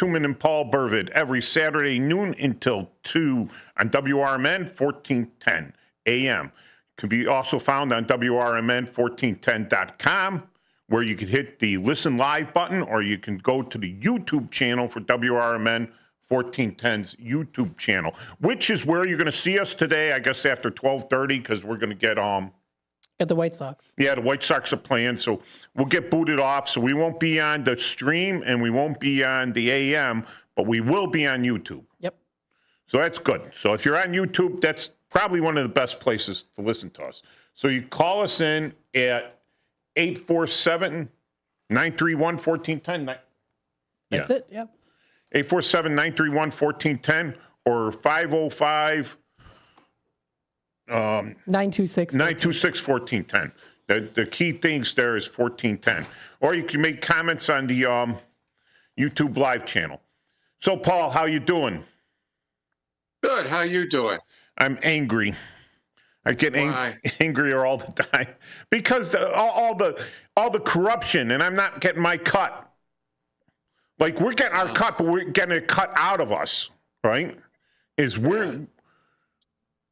Tuman and Paul Burvid every Saturday noon until 2 on WRMN 1410 AM. Can be also found on WRMN1410.com, where you can hit the listen live button, or you can go to the YouTube channel for WRMN 1410's YouTube channel, which is where you're going to see us today, I guess, after 12:30, because we're going to get at the White Sox. Yeah, the White Sox are playing, so we'll get booted off. So we won't be on the stream and we won't be on the AM, but we will be on YouTube. Yep. So that's good. So if you're on YouTube, that's probably one of the best places to listen to us. So you call us in at 847-931-1410. That's it, yeah. 847-931-1410 or 505 926-1410. The key things there is 1410. Or you can make comments on the YouTube live channel. So, Paul, how you doing? Good. How you doing? I'm angry. I get angrier all the time because all the corruption, and I'm not getting my cut. Like, we're getting our cut, but we're getting it cut out of us, right?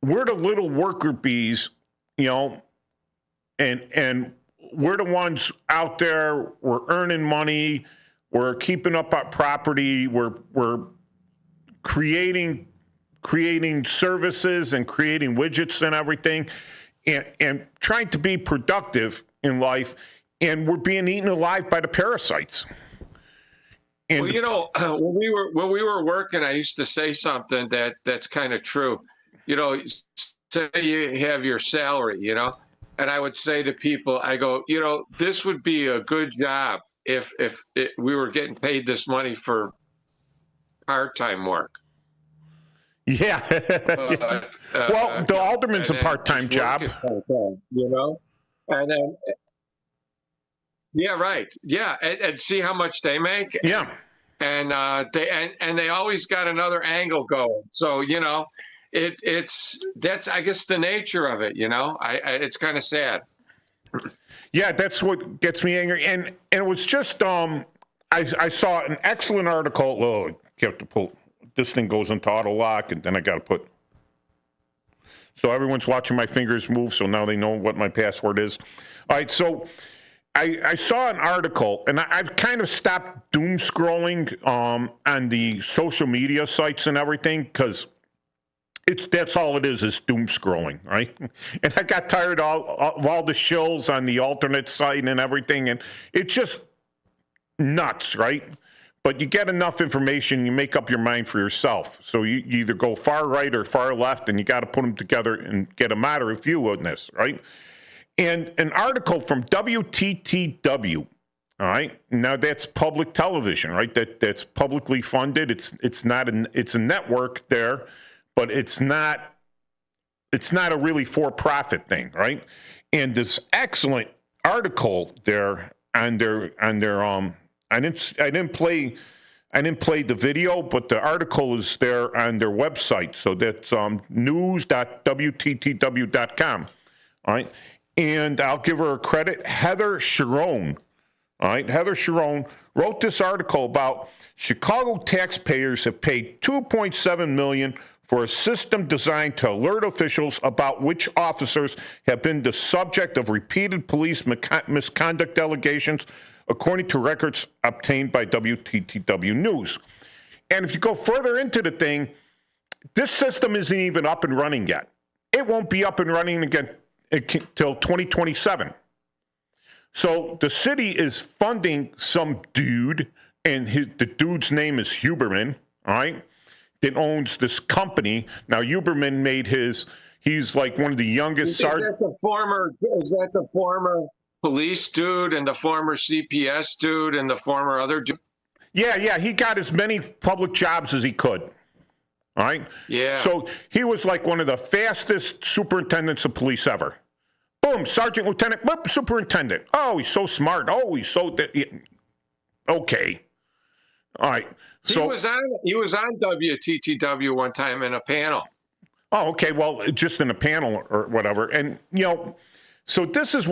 We're the little worker bees, you know, and we're the ones out there. We're earning money. We're keeping up our property. We're creating services and creating widgets and everything, and trying to be productive in life. And we're being eaten alive by the parasites. And well, you know, when we were working, I used to say something that's kind of true. You know, say you have your salary, you know, and I would say to people, I go, you know, this would be a good job if we were getting paid this money for part-time work. Yeah. Well, the alderman's a part-time job. You know, and then, yeah, right. Yeah. And see how much they make. Yeah. And they always got another angle going. So, you know, that's, I guess, the nature of it, you know. It's kind of sad. Yeah, that's what gets me angry. And it was just I saw an excellent article. Oh, you have to pull this thing goes into auto lock, and then I got to put. So everyone's watching my fingers move, so now they know what my password is. All right, so I saw an article, and I've kind of stopped doom scrolling on the social media sites and everything, because that's all it is doom scrolling, right? And I got tired of all the shills on the alternate site and everything, and it's just nuts, right? But you get enough information, you make up your mind for yourself. So you either go far right or far left, and you got to put them together and get a moderate view on this, right? And an article from WTTW, all right? Now that's public television, right? That's publicly funded. It's a network there. But it's not a really for-profit thing, right? And this excellent article there on their I didn't play the video, but the article is there on their website. So that's news.wttw.com. All right. And I'll give her a credit, Heather Sharon. All right, Heather Sharon wrote this article about Chicago taxpayers have paid $2.7 million for a system designed to alert officials about which officers have been the subject of repeated police misconduct allegations, according to records obtained by WTTW News. And if you go further into the thing, this system isn't even up and running yet. It won't be up and running again until 2027. So the city is funding some dude, and the dude's name is Huberman, all right, that owns this company. Now, Huberman made he's like one of the youngest sergeants. Is that the former police dude and the former CPS dude and the former other dude? Yeah, he got as many public jobs as he could, all right? Yeah. So he was like one of the fastest superintendents of police ever. Boom, sergeant, lieutenant, boom, superintendent. Oh, he's so smart. Oh, he's so... Okay. All right. So he was on WTTW one time in a panel. Oh, okay. Well, just in a panel or whatever. And, you know, so this is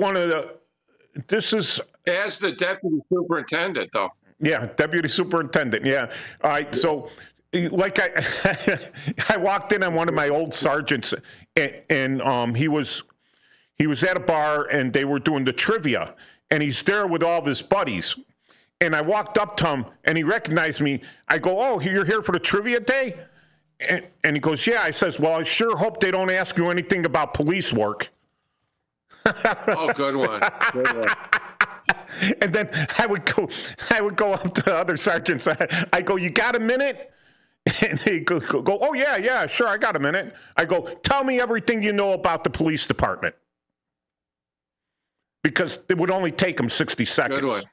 as the deputy superintendent, though. Yeah, deputy superintendent. Yeah. All right. So, like I walked in on one of my old sergeants, and he was at a bar and they were doing the trivia, and he's there with all of his buddies. And I walked up to him and he recognized me. I go, "Oh, you're here for the trivia day?" And he goes, "Yeah." I says, "Well, I sure hope they don't ask you anything about police work." Oh, good one. Good one. And then I would go up to other sergeants. I go, "You got a minute?" And they go, "Oh, yeah, sure, I got a minute." I go, "Tell me everything you know about the police department." Because it would only take them 60 seconds. Good one.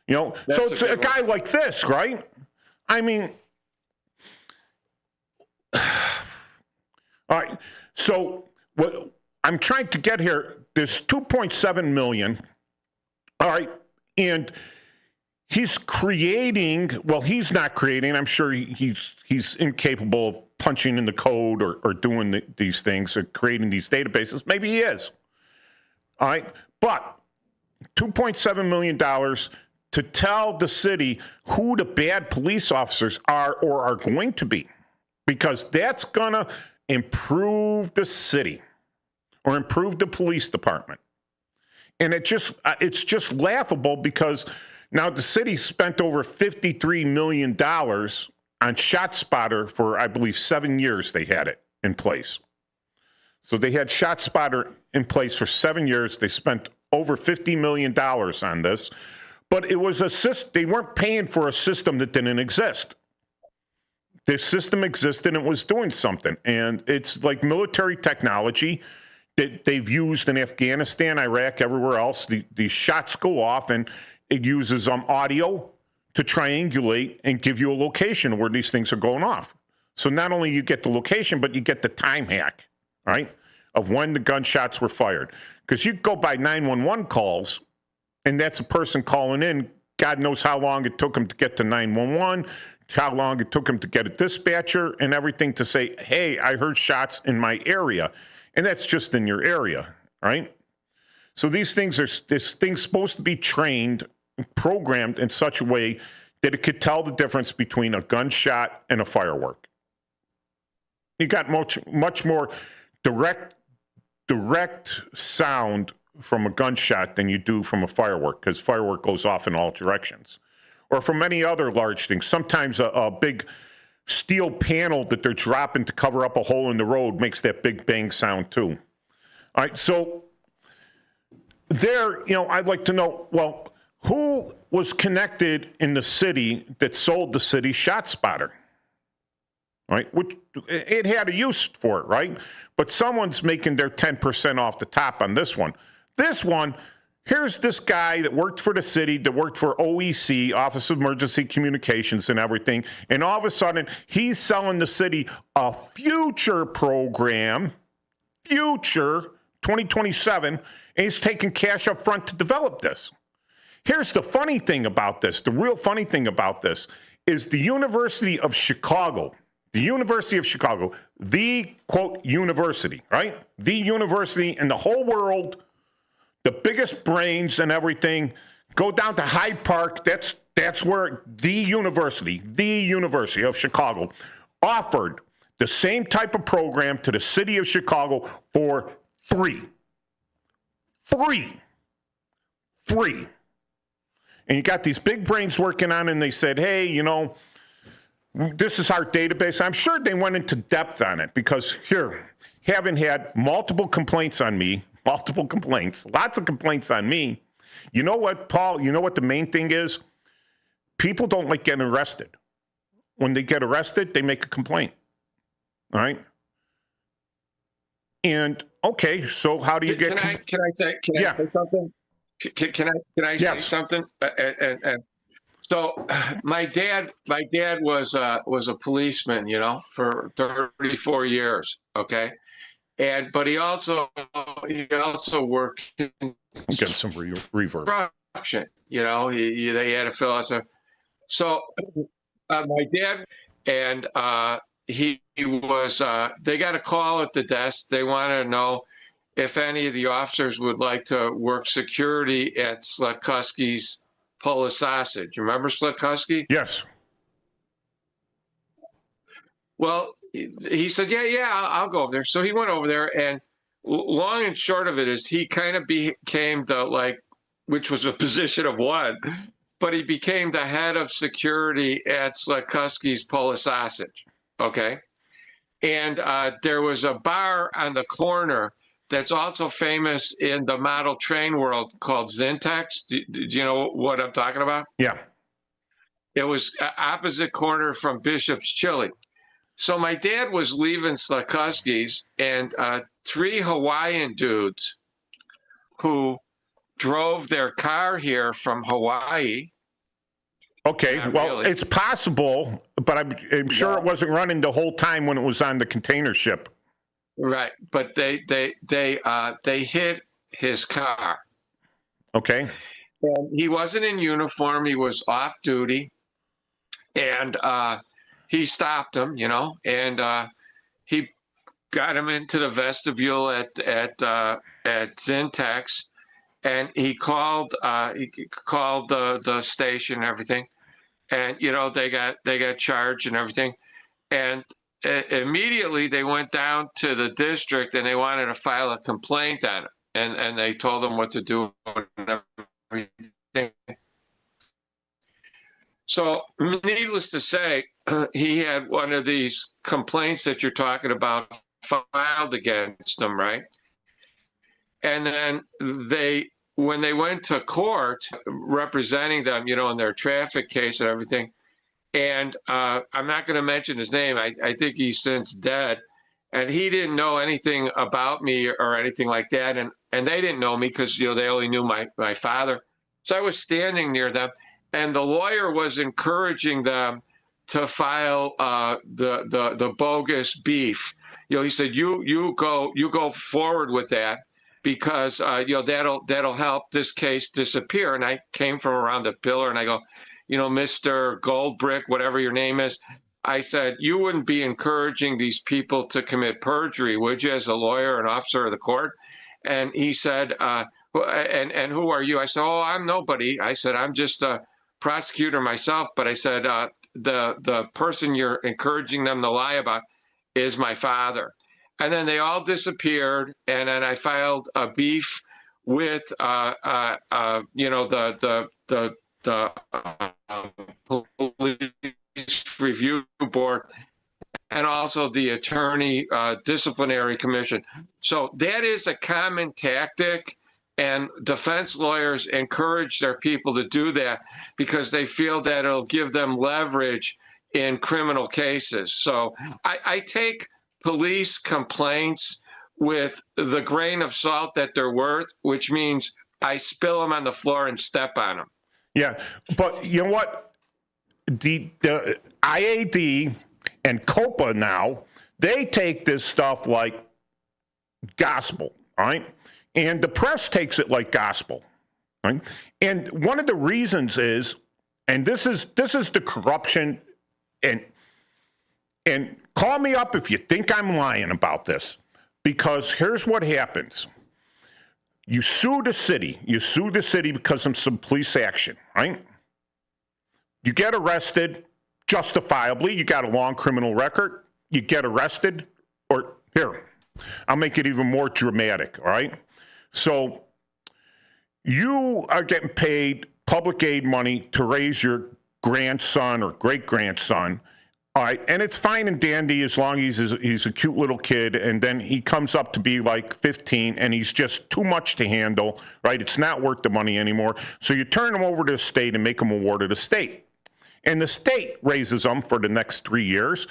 You know, That's so it's a guy like this, right? I mean, all right. So what I'm trying to get here, there's 2.7 million. All right. And he's creating, well, he's not creating. I'm sure he's incapable of punching in the code or doing these things or creating these databases. Maybe he is. All right. But $2.7 million to tell the city who the bad police officers are or are going to be, because that's going to improve the city or improve the police department. And it's just laughable because now the city spent over $53 million on ShotSpotter for, I believe, 7 years they had it in place. So they had ShotSpotter in place for 7 years. They spent over $50 million on this, but it was they weren't paying for a system that didn't exist. The system existed and was doing something. And it's like military technology that they've used in Afghanistan, Iraq, everywhere else. These shots go off and it uses audio to triangulate and give you a location where these things are going off. So not only you get the location, but you get the time hack, right, of when the gunshots were fired. Because you go by 911 calls, and that's a person calling in. God knows how long it took them to get to 911, how long it took them to get a dispatcher and everything to say, "Hey, I heard shots in my area." And that's just in your area, right? So this thing's supposed to be trained, programmed in such a way that it could tell the difference between a gunshot and a firework. You got much more direct sound from a gunshot than you do from a firework, because firework goes off in all directions. Or from any other large thing. Sometimes a big steel panel that they're dropping to cover up a hole in the road makes that big bang sound too. All right, so I'd like to know, well, who was connected in the city that sold the city ShotSpotter? All right, which it had a use for it, right? But someone's making their 10% off the top on this one. This one, here's this guy that worked for the city, that worked for OEC, Office of Emergency Communications and everything, and all of a sudden, he's selling the city a future program, future 2027, and he's taking cash up front to develop this. Here's the funny thing about this. The real funny thing about this is the University of Chicago, the quote, university, right? The university in the whole world, the biggest brains and everything, go down to Hyde Park. That's where the University of Chicago offered the same type of program to the city of Chicago for free. And you got these big brains working on it, and they said, "Hey, this is our database." I'm sure they went into depth on it because having had multiple complaints on me, lots of complaints on me. You know what, Paul? You know what the main thing is? People don't like getting arrested. When they get arrested, they make a complaint. All right? And okay, so how do you get? Can I say something? Can I say something? And so my dad was a policeman, for 34 years. Okay. But he also worked in get some reverb. Construction, they had to fill out. So my dad and he was. They got a call at the desk. They wanted to know if any of the officers would like to work security at Sletkuski's Polish sausage. Remember Slutkovsky? Yes. Well, he said, yeah, I'll go over there. So he went over there, and long and short of it is he kind of became which was a position of one, but he became the head of security at Slutkovsky's Polish sausage. Okay. And there was a bar on the corner that's also famous in the model train world called Zintex. Do you know what I'm talking about? Yeah. It was opposite corner from Bishop's Chili. So my dad was leaving Slutkovsky's, and 3 Hawaiian dudes who drove their car here from Hawaii. Okay, well, really. It's possible, but I'm sure it wasn't running the whole time when it was on the container ship. Right, but they hit his car. Okay. And he wasn't in uniform; he was off duty, and he stopped him, and he got him into the vestibule at Zintex, and he called the station and everything, and they got charged and everything, and immediately they went down to the district and they wanted to file a complaint on it, and they told them what to do and everything. So needless to say, he had one of these complaints that you're talking about filed against him, right? And then when they went to court representing them, in their traffic case and everything, and I'm not going to mention his name. I think he's since dead, and he didn't know anything about me or anything like that, and they didn't know me because they only knew my father. So I was standing near them, and the lawyer was encouraging them to file the bogus beef. He said, you go forward with that, because that'll help this case disappear. And I came from around the pillar, and I go, Mr. Goldbrick, whatever your name is, I said, you wouldn't be encouraging these people to commit perjury, would you, as a lawyer, an officer of the court? And he said, and who are you? I said, oh, I'm nobody. I said, I'm just a prosecutor myself. But I said, the person you're encouraging them to lie about is my father. And then they all disappeared. And then I filed a beef with, the police review board, and also the attorney disciplinary commission. So that is a common tactic, and defense lawyers encourage their people to do that because they feel that it'll give them leverage in criminal cases. So I take police complaints with the grain of salt that they're worth, which means I spill them on the floor and step on them. Yeah, but you know what? The IAD and COPA now, they take this stuff like gospel, all right? And the press takes it like gospel, right? And one of the reasons is, and this is the corruption, and call me up if you think I'm lying about this, because here's what happens. You sue the city because of some police action, right? You get arrested justifiably. You got a long criminal record. You get arrested, or here, I'll make it even more dramatic, all right? So you are getting paid public aid money to raise your grandson or great-grandson, all right, and it's fine and dandy as long as he's a cute little kid, and then he comes up to be like 15, and he's just too much to handle, right? It's not worth the money anymore. So you turn him over to the state and make him a ward of the state. And the state raises him for the next 3 years.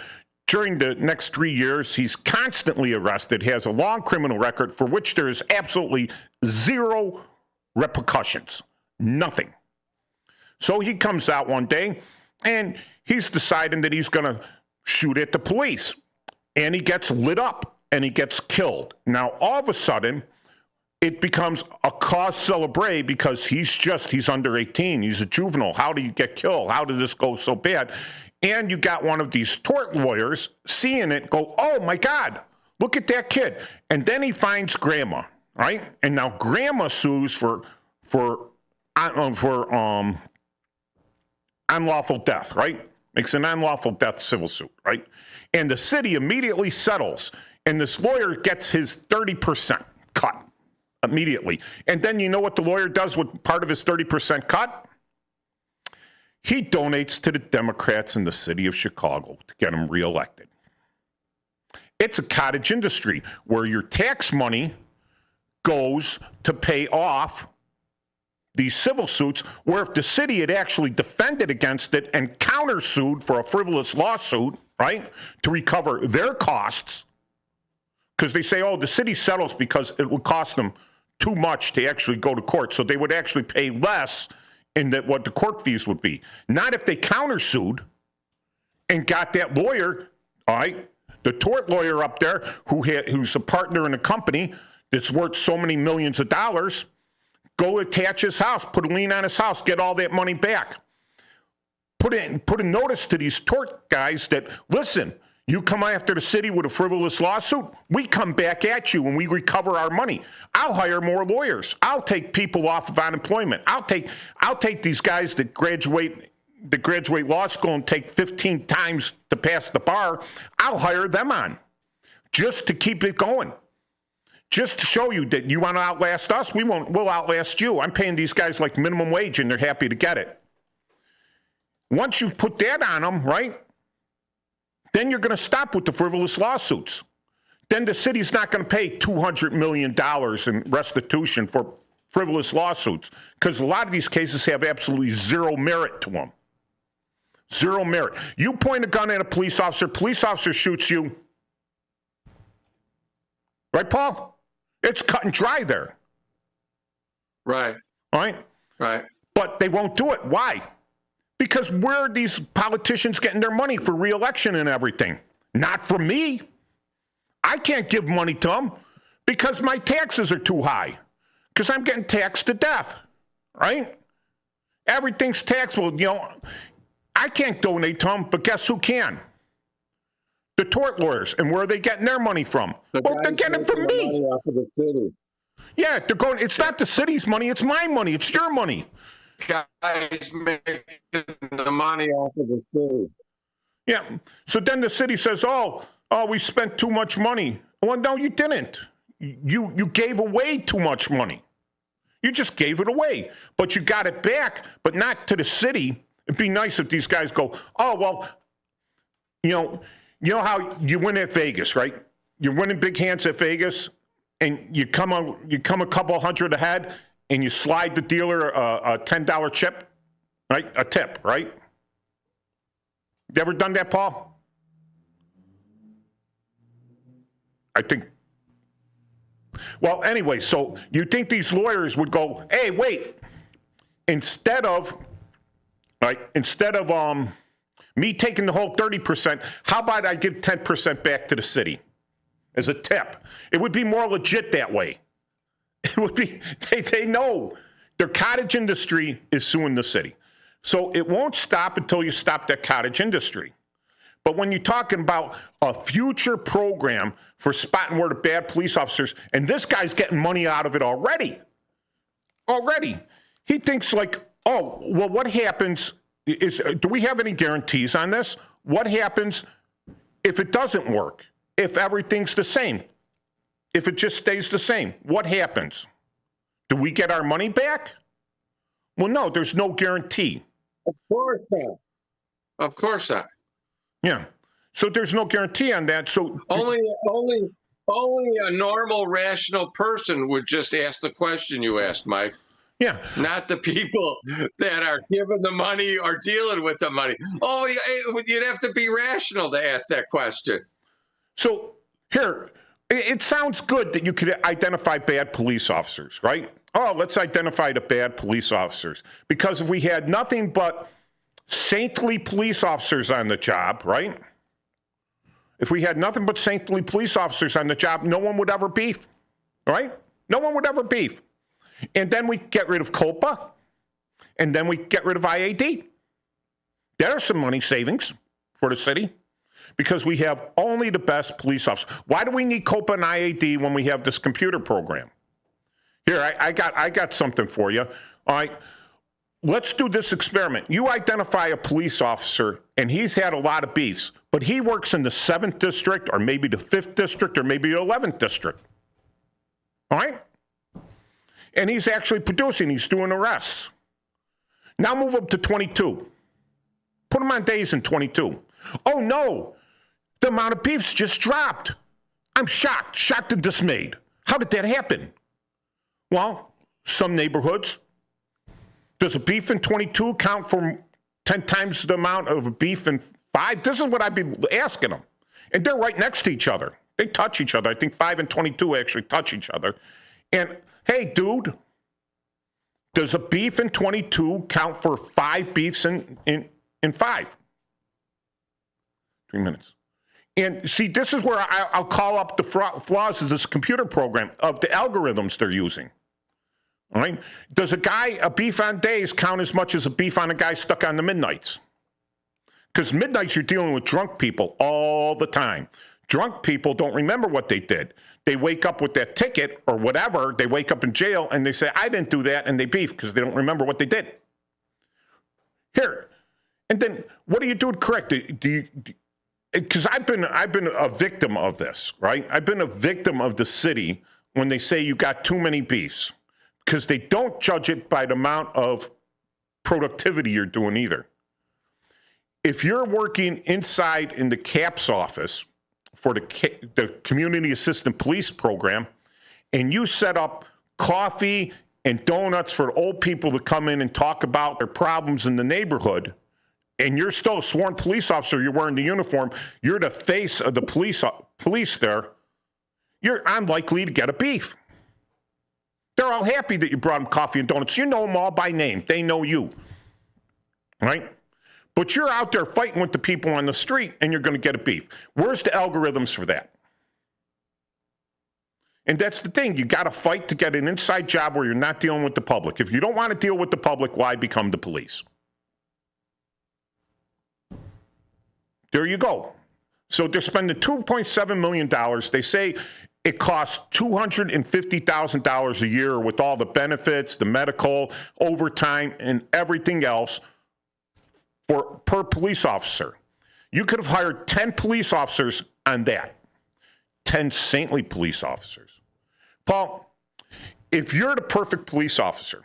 During the next 3 years, he's constantly arrested, has a long criminal record for which there is absolutely zero repercussions, nothing. So he comes out one day, and he's deciding that he's going to shoot at the police. And he gets lit up and he gets killed. Now, all of a sudden, it becomes a cause célèbre because he's under 18. He's a juvenile. How did he get killed? How did this go so bad? And you got one of these tort lawyers seeing it go, oh my God, look at that kid. And then he finds grandma, right? And now grandma sues for unlawful death, right? Makes an unlawful death civil suit, right? And the city immediately settles, and this lawyer gets his 30% cut immediately. And then you know what the lawyer does with part of his 30% cut? He donates to the Democrats in the city of Chicago to get him reelected. It's a cottage industry where your tax money goes to pay off these civil suits, where if the city had actually defended against it and countersued for a frivolous lawsuit, right, to recover their costs, because they say, oh, the city settles because it would cost them too much to actually go to court, so they would actually pay less in what the court fees would be. Not if they countersued and got that lawyer, all right, the tort lawyer up there who's a partner in a company that's worth so many millions of dollars, go attach his house, put a lien on his house, get all that money back. Put a notice to these tort guys that, listen, you come after the city with a frivolous lawsuit, we come back at you and we recover our money. I'll hire more lawyers. I'll take people off of unemployment. I'll take these guys that graduate law school and take 15 times to pass the bar. I'll hire them on just to keep it going. Just to show you that you want to outlast us, we'll outlast you. I'm paying these guys like minimum wage and they're happy to get it. Once you put that on them, right? Then you're going to stop with the frivolous lawsuits. Then the city's not going to pay $200 million in restitution for frivolous lawsuits, because a lot of these cases have absolutely zero merit to them. Zero merit. You point a gun at a police officer shoots you. Right, Paul? It's cut and dry there. Right. Right? Right. But they won't do it. Why? Because where are these politicians getting their money for re-election and everything? Not from me. I can't give money to them because my taxes are too high, because I'm getting taxed to death, right? Everything's taxable. You know, I can't donate to them, but guess who can? The tort lawyers. And where are they getting their money from? Well, they're getting it from me. Money off of the city. Yeah, they're going. It's not the city's money. It's my money. It's your money. Guys making the money off of the city. Yeah. So then the city says, oh, we spent too much money. Well, no, you didn't. You gave away too much money. You just gave it away. But you got it back, but not to the city. It'd be nice if these guys go, oh, well, you know how you win at Vegas, right? You're winning big hands at Vegas, and you come a couple hundred ahead, and you slide the dealer a $10 chip, right? A tip, right? You ever done that, Paul? I think. Well, anyway, so you think these lawyers would go, hey, wait, instead of me taking the whole 30%, how about I give 10% back to the city as a tip? It would be more legit that way. It would be, they know their cottage industry is suing the city. So it won't stop until you stop that cottage industry. But when you're talking about a future program for spotting where the bad police officers, and this guy's getting money out of it already. He thinks like, oh, well, what happens do we have any guarantees on this? What happens if it doesn't work? If everything's the same? If it just stays the same, what happens? Do we get our money back? Well, no, there's no guarantee. Of course not. Of course not. Yeah. So there's no guarantee on that. So only a normal, rational person would just ask the question you asked, Mike. Yeah. Not the people that are giving the money or dealing with the money. Oh, you'd have to be rational to ask that question. So here, it sounds good that you could identify bad police officers, right? Oh, let's identify the bad police officers. Because if we had nothing but saintly police officers on the job, right? If we had nothing but saintly police officers on the job, no one would ever beef, right? No one would ever beef. And then we get rid of COPA, and then we get rid of IAD. There are some money savings for the city because we have only the best police officers. Why do we need COPA and IAD when we have this computer program? Here, I got something for you. All right. let's do this experiment. You identify a police officer, and he's had a lot of beefs, but he works in the 7th district or maybe the 5th district or maybe the 11th district. All right? And he's actually producing. He's doing arrests. Now move up to 22. Put him on days in 22. Oh, no. The amount of beefs just dropped. I'm shocked and dismayed. How did that happen? Well, some neighborhoods. Does a beef in 22 count for 10 times the amount of a beef in 5? This is what I'd be asking them. And they're right next to each other. They touch each other. I think 5 and 22 actually touch each other. And, hey, dude, does a beef in 22 count for 5 beefs in 5? 3 minutes. And see, this is where I'll call up the flaws of this computer program, of the algorithms they're using. All right? Does a beef on days count as much as a beef on a guy stuck on the midnights? Because midnights, you're dealing with drunk people all the time. Drunk people don't remember what they did. They wake up with that ticket or whatever. They wake up in jail and they say, I didn't do that. And they beef because they don't remember what they did. Here. And then what do you do to correct it? Because I've been a victim of this, right? I've been a victim of the city when they say you got too many beefs, because they don't judge it by the amount of productivity you're doing either. If you're working inside in the CAPS office for the Community Assistant Police Program, and you set up coffee and donuts for old people to come in and talk about their problems in the neighborhood, and you're still a sworn police officer, you're wearing the uniform, you're the face of the police there, you're unlikely to get a beef. They're all happy that you brought them coffee and donuts. You know them all by name. They know you, right? But you're out there fighting with the people on the street, and you're going to get a beef. Where's the algorithms for that? And that's the thing. You got to fight to get an inside job where you're not dealing with the public. If you don't want to deal with the public, why become the police? There you go. So they're spending $2.7 million. They say it costs $250,000 a year with all the benefits, the medical, overtime, and everything else per police officer. You could have hired 10 police officers on that. 10 saintly police officers. Paul, if you're the perfect police officer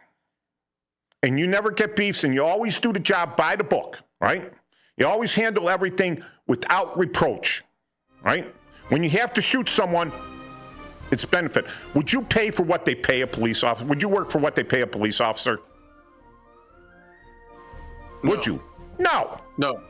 and you never get beefs and you always do the job by the book, right? You always handle everything without reproach, right? When you have to shoot someone, it's benefit. Would you pay for what they pay a police officer? Would you work for what they pay a police officer? No. Would you? No. No.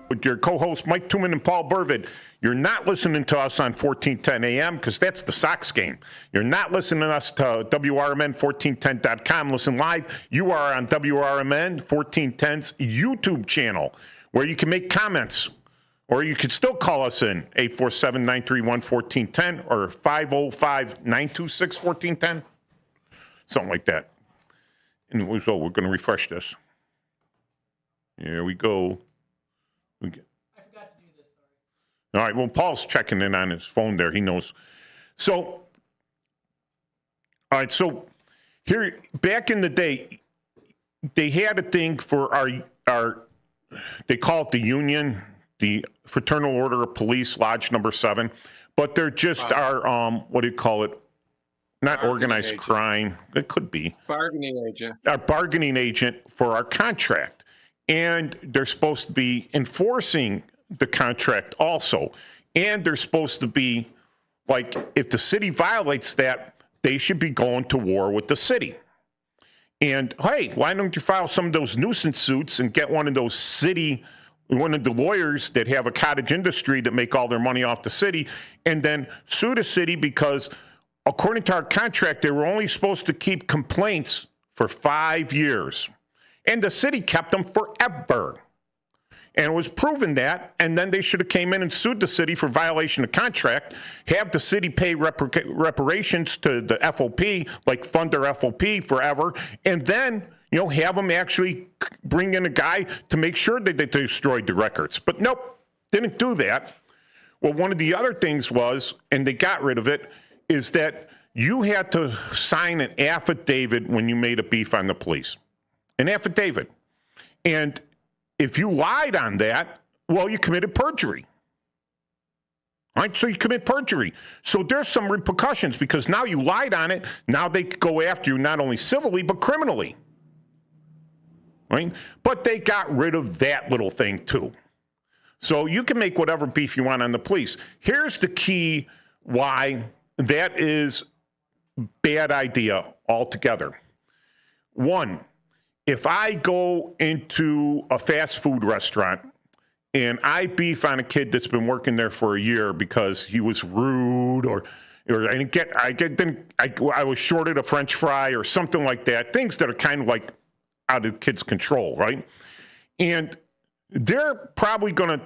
With your co-hosts Mike Tooman and Paul Burvid, you're not listening to us on 1410 AM because that's the Sox game. You're not listening to us to WRMN1410.com. Listen live. You are on WRMN 1410's YouTube channel where you can make comments, or you could still call us in 847-931-1410 or 505-926-1410, something like that. And so we're going to refresh this. Here we go. I forgot to do this. Sorry. All right. Well, Paul's checking in on his phone there. He knows. So, all right. So here, back in the day, they had a thing for our they call it the union, the Fraternal Order of Police, Lodge Number 7, but they're just our, what do you call it? Not bargaining organized agent. Crime. It could be. Bargaining agent. Our bargaining agent for our contract. And they're supposed to be enforcing the contract also. And they're supposed to be, like, if the city violates that, they should be going to war with the city. And, hey, why don't you file some of those nuisance suits and get one of the lawyers that have a cottage industry that make all their money off the city, and then sue the city because, according to our contract, they were only supposed to keep complaints for 5 years. And the city kept them forever. And it was proven that, and then they should have came in and sued the city for violation of contract, have the city pay reparations to the FOP, like fund their FOP forever, and then, have them actually bring in a guy to make sure that they destroyed the records. But nope, didn't do that. Well, one of the other things was, and they got rid of it, is that you had to sign an affidavit when you made a beef on the police. an affidavit. And if you lied on that, well, you committed perjury. All right, so you commit perjury. So there's some repercussions because now you lied on it. Now they could go after you not only civilly, but criminally. Right? But they got rid of that little thing too. So you can make whatever beef you want on the police. Here's the key why that is bad idea altogether. One, if I go into a fast food restaurant and I beef on a kid that's been working there for a year because he was rude or I was shorted a French fry or something like that, things that are kind of like out of kids' control, right? And they're probably going to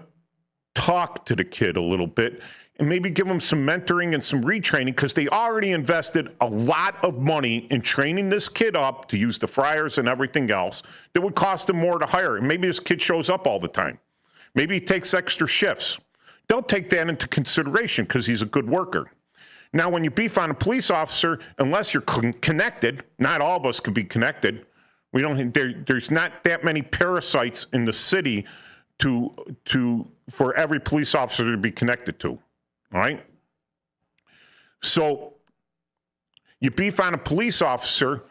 talk to the kid a little bit and maybe give them some mentoring and some retraining because they already invested a lot of money in training this kid up to use the fryers and everything else that would cost them more to hire. And maybe this kid shows up all the time. Maybe he takes extra shifts. They'll take that into consideration because he's a good worker. Now, when you beef on a police officer, unless you're connected, not all of us can be connected. There's not that many parasites in the city for every police officer to be connected to. All right. So you beef on a police officer,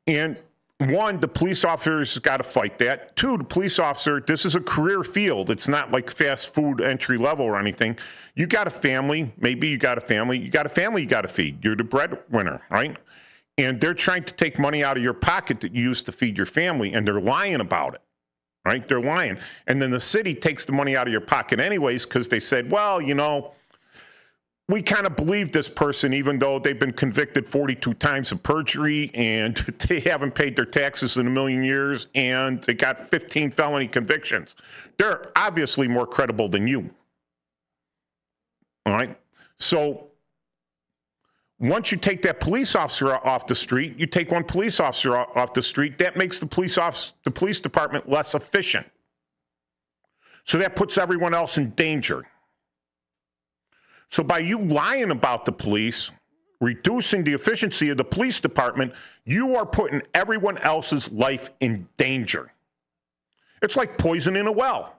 and one, the police officer's got to fight that. Two, the police officer, this is a career field. It's not like fast food entry level or anything. You got a family. Maybe you got a family. You got a family you got to feed. You're the breadwinner, right? And they're trying to take money out of your pocket that you used to feed your family, and they're lying about it, right? They're lying. And then the city takes the money out of your pocket anyways because they said, well, we kind of believe this person even though they've been convicted 42 times of perjury and they haven't paid their taxes in a million years and they got 15 felony convictions. They're obviously more credible than you. All right? So once you take that police officer off the street, you take one police officer off the street, that makes the police department less efficient. So that puts everyone else in danger. So by you lying about the police, reducing the efficiency of the police department, you are putting everyone else's life in danger. It's like poisoning a well.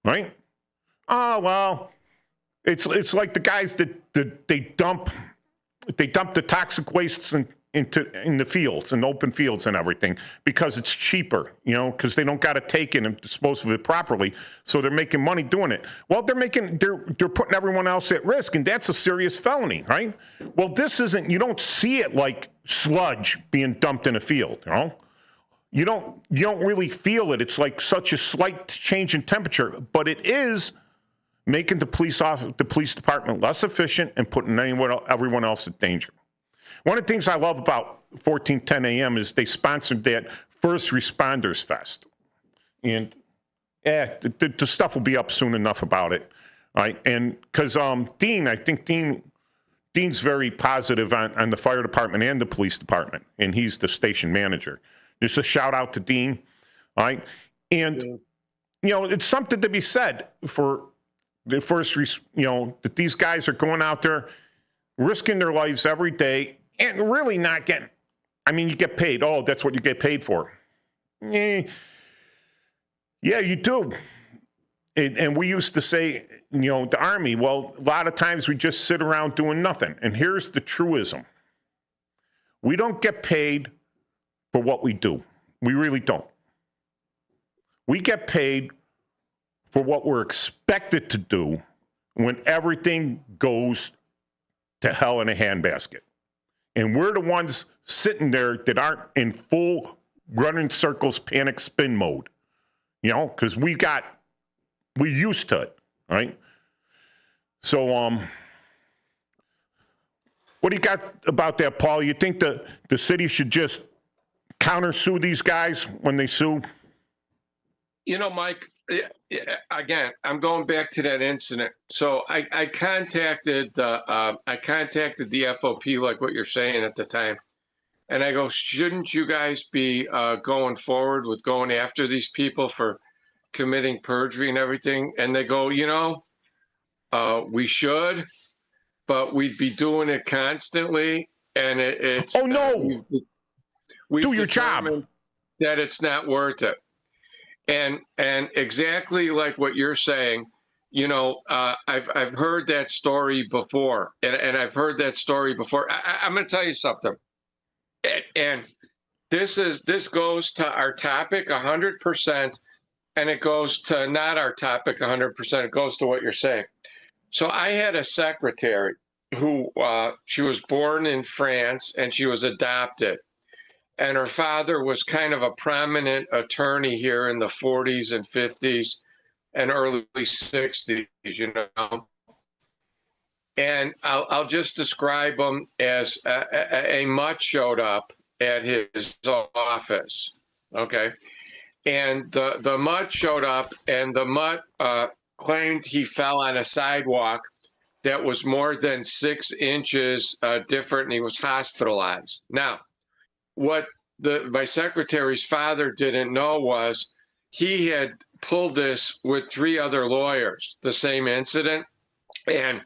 Right? Oh, well, it's like the guys that they dump the toxic wastes in the fields and open fields and everything because it's cheaper, because they don't got to take it and dispose of it properly. So they're making money doing it. Well, they're putting everyone else at risk, and that's a serious felony, right? Well, this isn't. You don't see it like sludge being dumped in a field, You don't really feel it. It's like such a slight change in temperature, but it is making the police department less efficient and putting everyone else in danger. One of the things I love about 1410 AM is they sponsored that First Responders Fest. And the stuff will be up soon enough about it. Right? And because Dean, I think Dean's very positive on the fire department and the police department, and he's the station manager. Just a shout out to Dean. All right. And, it's something to be said for the first, that these guys are going out there risking their lives every day. And really not getting, you get paid. Oh, that's what you get paid for. Yeah, you do. And we used to say, the Army, well, a lot of times we just sit around doing nothing. And here's the truism. We don't get paid for what we do. We really don't. We get paid for what we're expected to do when everything goes to hell in a handbasket. And we're the ones sitting there that aren't in full running circles, panic spin mode, because we used to it, right? So, what do you got about that, Paul? You think the city should just counter-sue these guys when they sue? Mike, again, I'm going back to that incident. So I contacted the FOP, like what you're saying at the time. And I go, shouldn't you guys be going forward with going after these people for committing perjury and everything? And they go, we should, but we'd be doing it constantly. And it's... Oh, no. we've Do your job. determined that it's not worth it. And exactly like what you're saying, you know, I've heard that story before, and I've heard that story before. I'm going to tell you something, and this goes to our topic 100%, and it goes to not our topic 100%. It goes to what you're saying. So I had a secretary who she was born in France and she was adopted. And her father was kind of a prominent attorney here in the 40s and 50s and early 60s, you know. And I'll just describe him as a mutt showed up at his office, okay? And the mutt showed up, and the mutt claimed he fell on a sidewalk that was more than 6 inches different, and he was hospitalized. Now, what my secretary's father didn't know was he had pulled this with 3 other lawyers, the same incident. And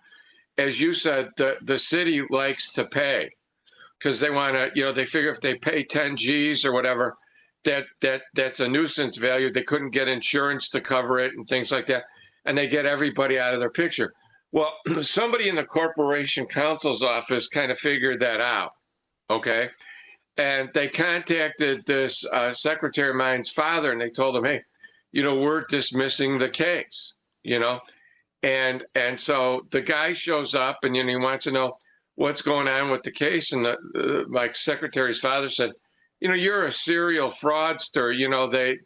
as you said, the city likes to pay because they want to, you know, they figure if they pay 10 G's or whatever, that's a nuisance value. They couldn't get insurance to cover it and things like that. And they get everybody out of their picture. Well, somebody in the corporation counsel's office kind of figured that out. Okay. And they contacted this secretary of mine's father, and they told him, hey, you know, we're dismissing the case, you know. And so the guy shows up, and, you know, he wants to know what's going on with the case. And my secretary's father said, you know, you're a serial fraudster. You know, they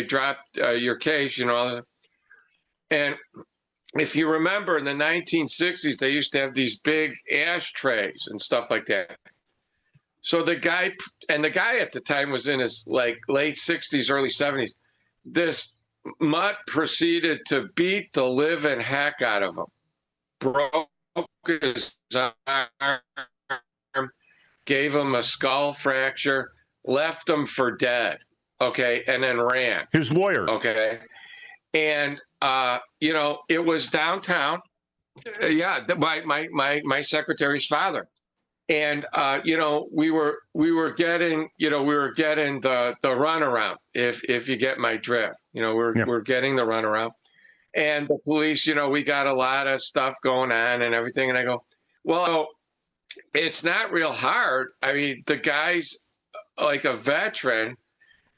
dropped your case, you know. And if you remember, in the 1960s, they used to have these big ashtrays and stuff like that. So the guy at the time was in his like late 60s, early 70s. This mutt proceeded to beat the living heck out of him, broke his arm, gave him a skull fracture, left him for dead, okay, and then ran. His lawyer. Okay. And, you know, it was downtown. Yeah, my secretary's father. And, you know, we were getting the runaround, if you get my drift. You know, we're getting the runaround. And the police, you know, we got a lot of stuff going on and everything. And I go, well, it's not real hard. I mean, the guy's like a veteran,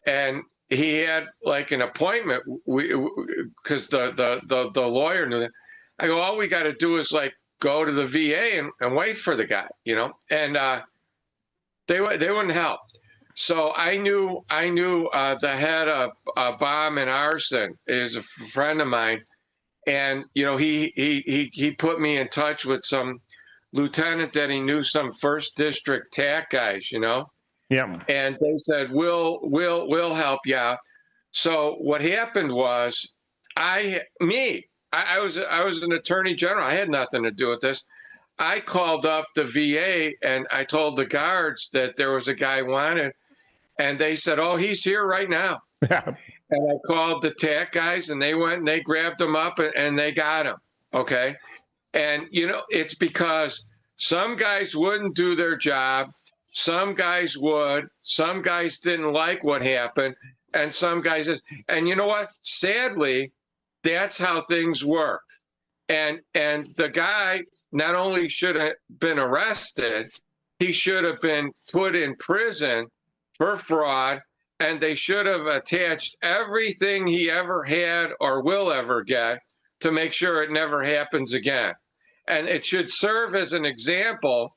and he had like an appointment because the lawyer knew that. I go, all we got to do is like go to the VA and wait for the guy, you know, and they wouldn't help. So I knew the head of bomb and arson is a friend of mine, and you know he put me in touch with some lieutenant that he knew, some 1st District TAC guys, you know. Yeah. And they said, we'll help you out. So what happened was I was an attorney general. I had nothing to do with this. I called up the VA and I told the guards that there was a guy wanted, and they said, oh, he's here right now. And I called the TAC guys, and they went and they grabbed him up and they got him. Okay. And, you know, it's because some guys wouldn't do their job. Some guys would. Some guys didn't like what happened. And some guys, and you know what? Sadly, that's how things work. And the guy not only should have been arrested, he should have been put in prison for fraud, and they should have attached everything he ever had or will ever get to make sure it never happens again. And it should serve as an example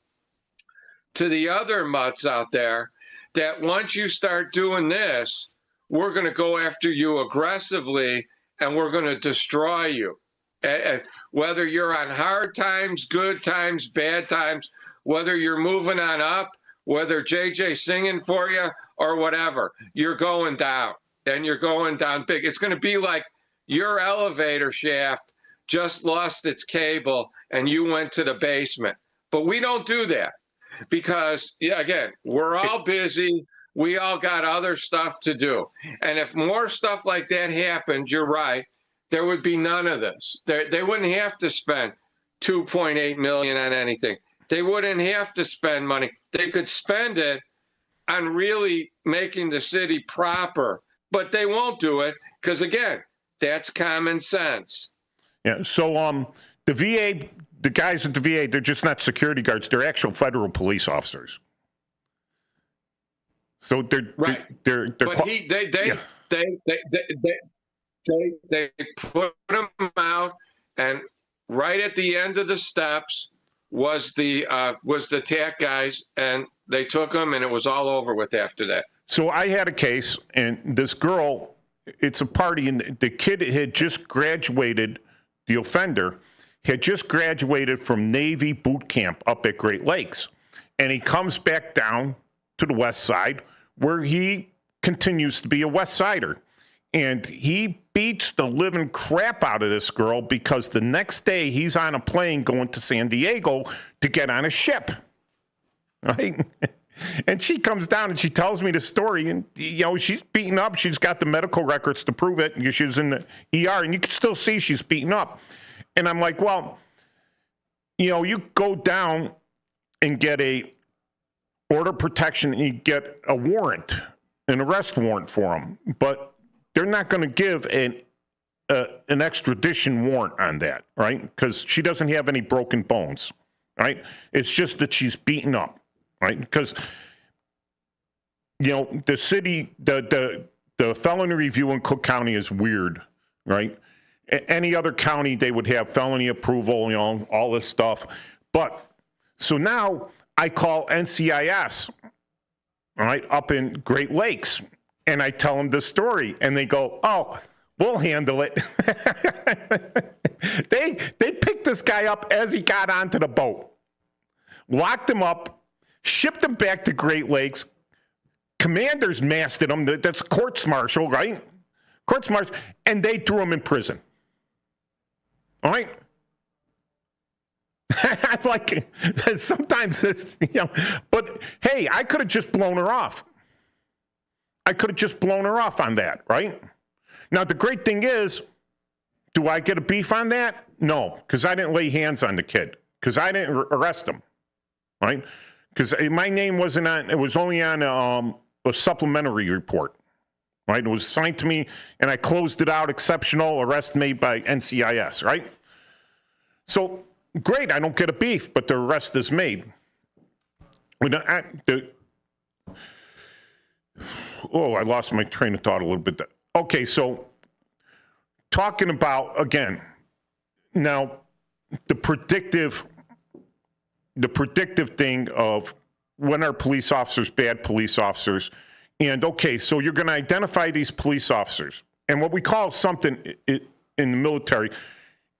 to the other mutts out there that once you start doing this, we're going to go after you aggressively and we're going to destroy you. And whether you're on hard times, good times, bad times, whether you're moving on up, whether JJ's singing for you or whatever, you're going down, and you're going down big. It's going to be like your elevator shaft just lost its cable and you went to the basement. But we don't do that because, yeah, again, we're all busy. We all got other stuff to do. And if more stuff like that happened, you're right, there would be none of this. They wouldn't have to spend $2.8 million on anything. They wouldn't have to spend money. They could spend it on really making the city proper, but they won't do it because, again, that's common sense. Yeah. So the VA, the guys at the VA, they're just not security guards. They're actual federal police officers. So they're Right. They're But they put him out, and right at the end of the steps was the TAC guys, and they took him, and it was all over with after that. So I had a case, and this girl, it's a party, and the kid had just graduated, the offender had just graduated from Navy boot camp up at Great Lakes. And he comes back down to the West Side, where he continues to be a West Sider. And he beats the living crap out of this girl because the next day he's on a plane going to San Diego to get on a ship. Right? And she comes down and she tells me the story, and she's beaten up. She's got the medical records to prove it. She was in the ER, and you can still see she's beaten up. And I'm like, well, you go down and get a order of protection, and you get a warrant, an arrest warrant for them, but they're not going to give an extradition warrant on that, right? Because she doesn't have any broken bones, right? It's just that she's beaten up. Right, because the city, the felony review in Cook County is weird, right? Any other county, they would have felony approval, all this stuff. But so now I call NCIS, all right, up in Great Lakes, and I tell them this story, and they go, "Oh, we'll handle it." They picked this guy up as he got onto the boat, locked him up, shipped him back to Great Lakes. Commanders masted him. That's courts-martial, right? Courts-martial. And they threw him in prison. All right? I'm like, sometimes it's, but hey, I could have just blown her off. I could have just blown her off on that, right? Now, the great thing is, do I get a beef on that? No, because I didn't lay hands on the kid, because I didn't arrest him, right? Because my name wasn't on, it was only on a supplementary report, right? It was assigned to me, and I closed it out, exceptional arrest made by NCIS, right? So, great, I don't get a beef, but the arrest is made. I lost my train of thought a little bit. Okay, so, talking about, again, now, the predictive thing of when are police officers bad police officers. And okay, so you're going to identify these police officers. And what we call something in the military,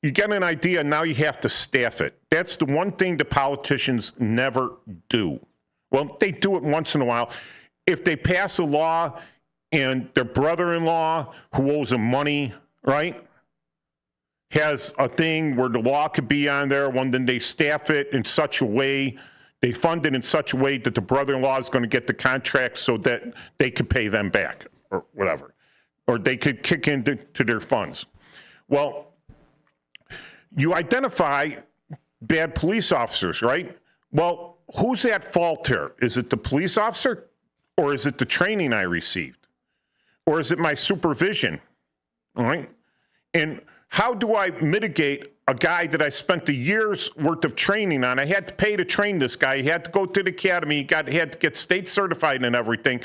you get an idea, now you have to staff it. That's the one thing the politicians never do. Well, they do it once in a while. If they pass a law and their brother-in-law who owes them money, right, has a thing where the law could be on there, then they staff it in such a way, they fund it in such a way that the brother-in-law is going to get the contract so that they could pay them back or whatever, or they could kick into their funds. Well, you identify bad police officers, right? Well, who's at fault here? Is it the police officer, or is it the training I received? Or is it my supervision? All right? And how do I mitigate a guy that I spent a year's worth of training on? I had to pay to train this guy. He had to go to the academy. He had to get state certified and everything.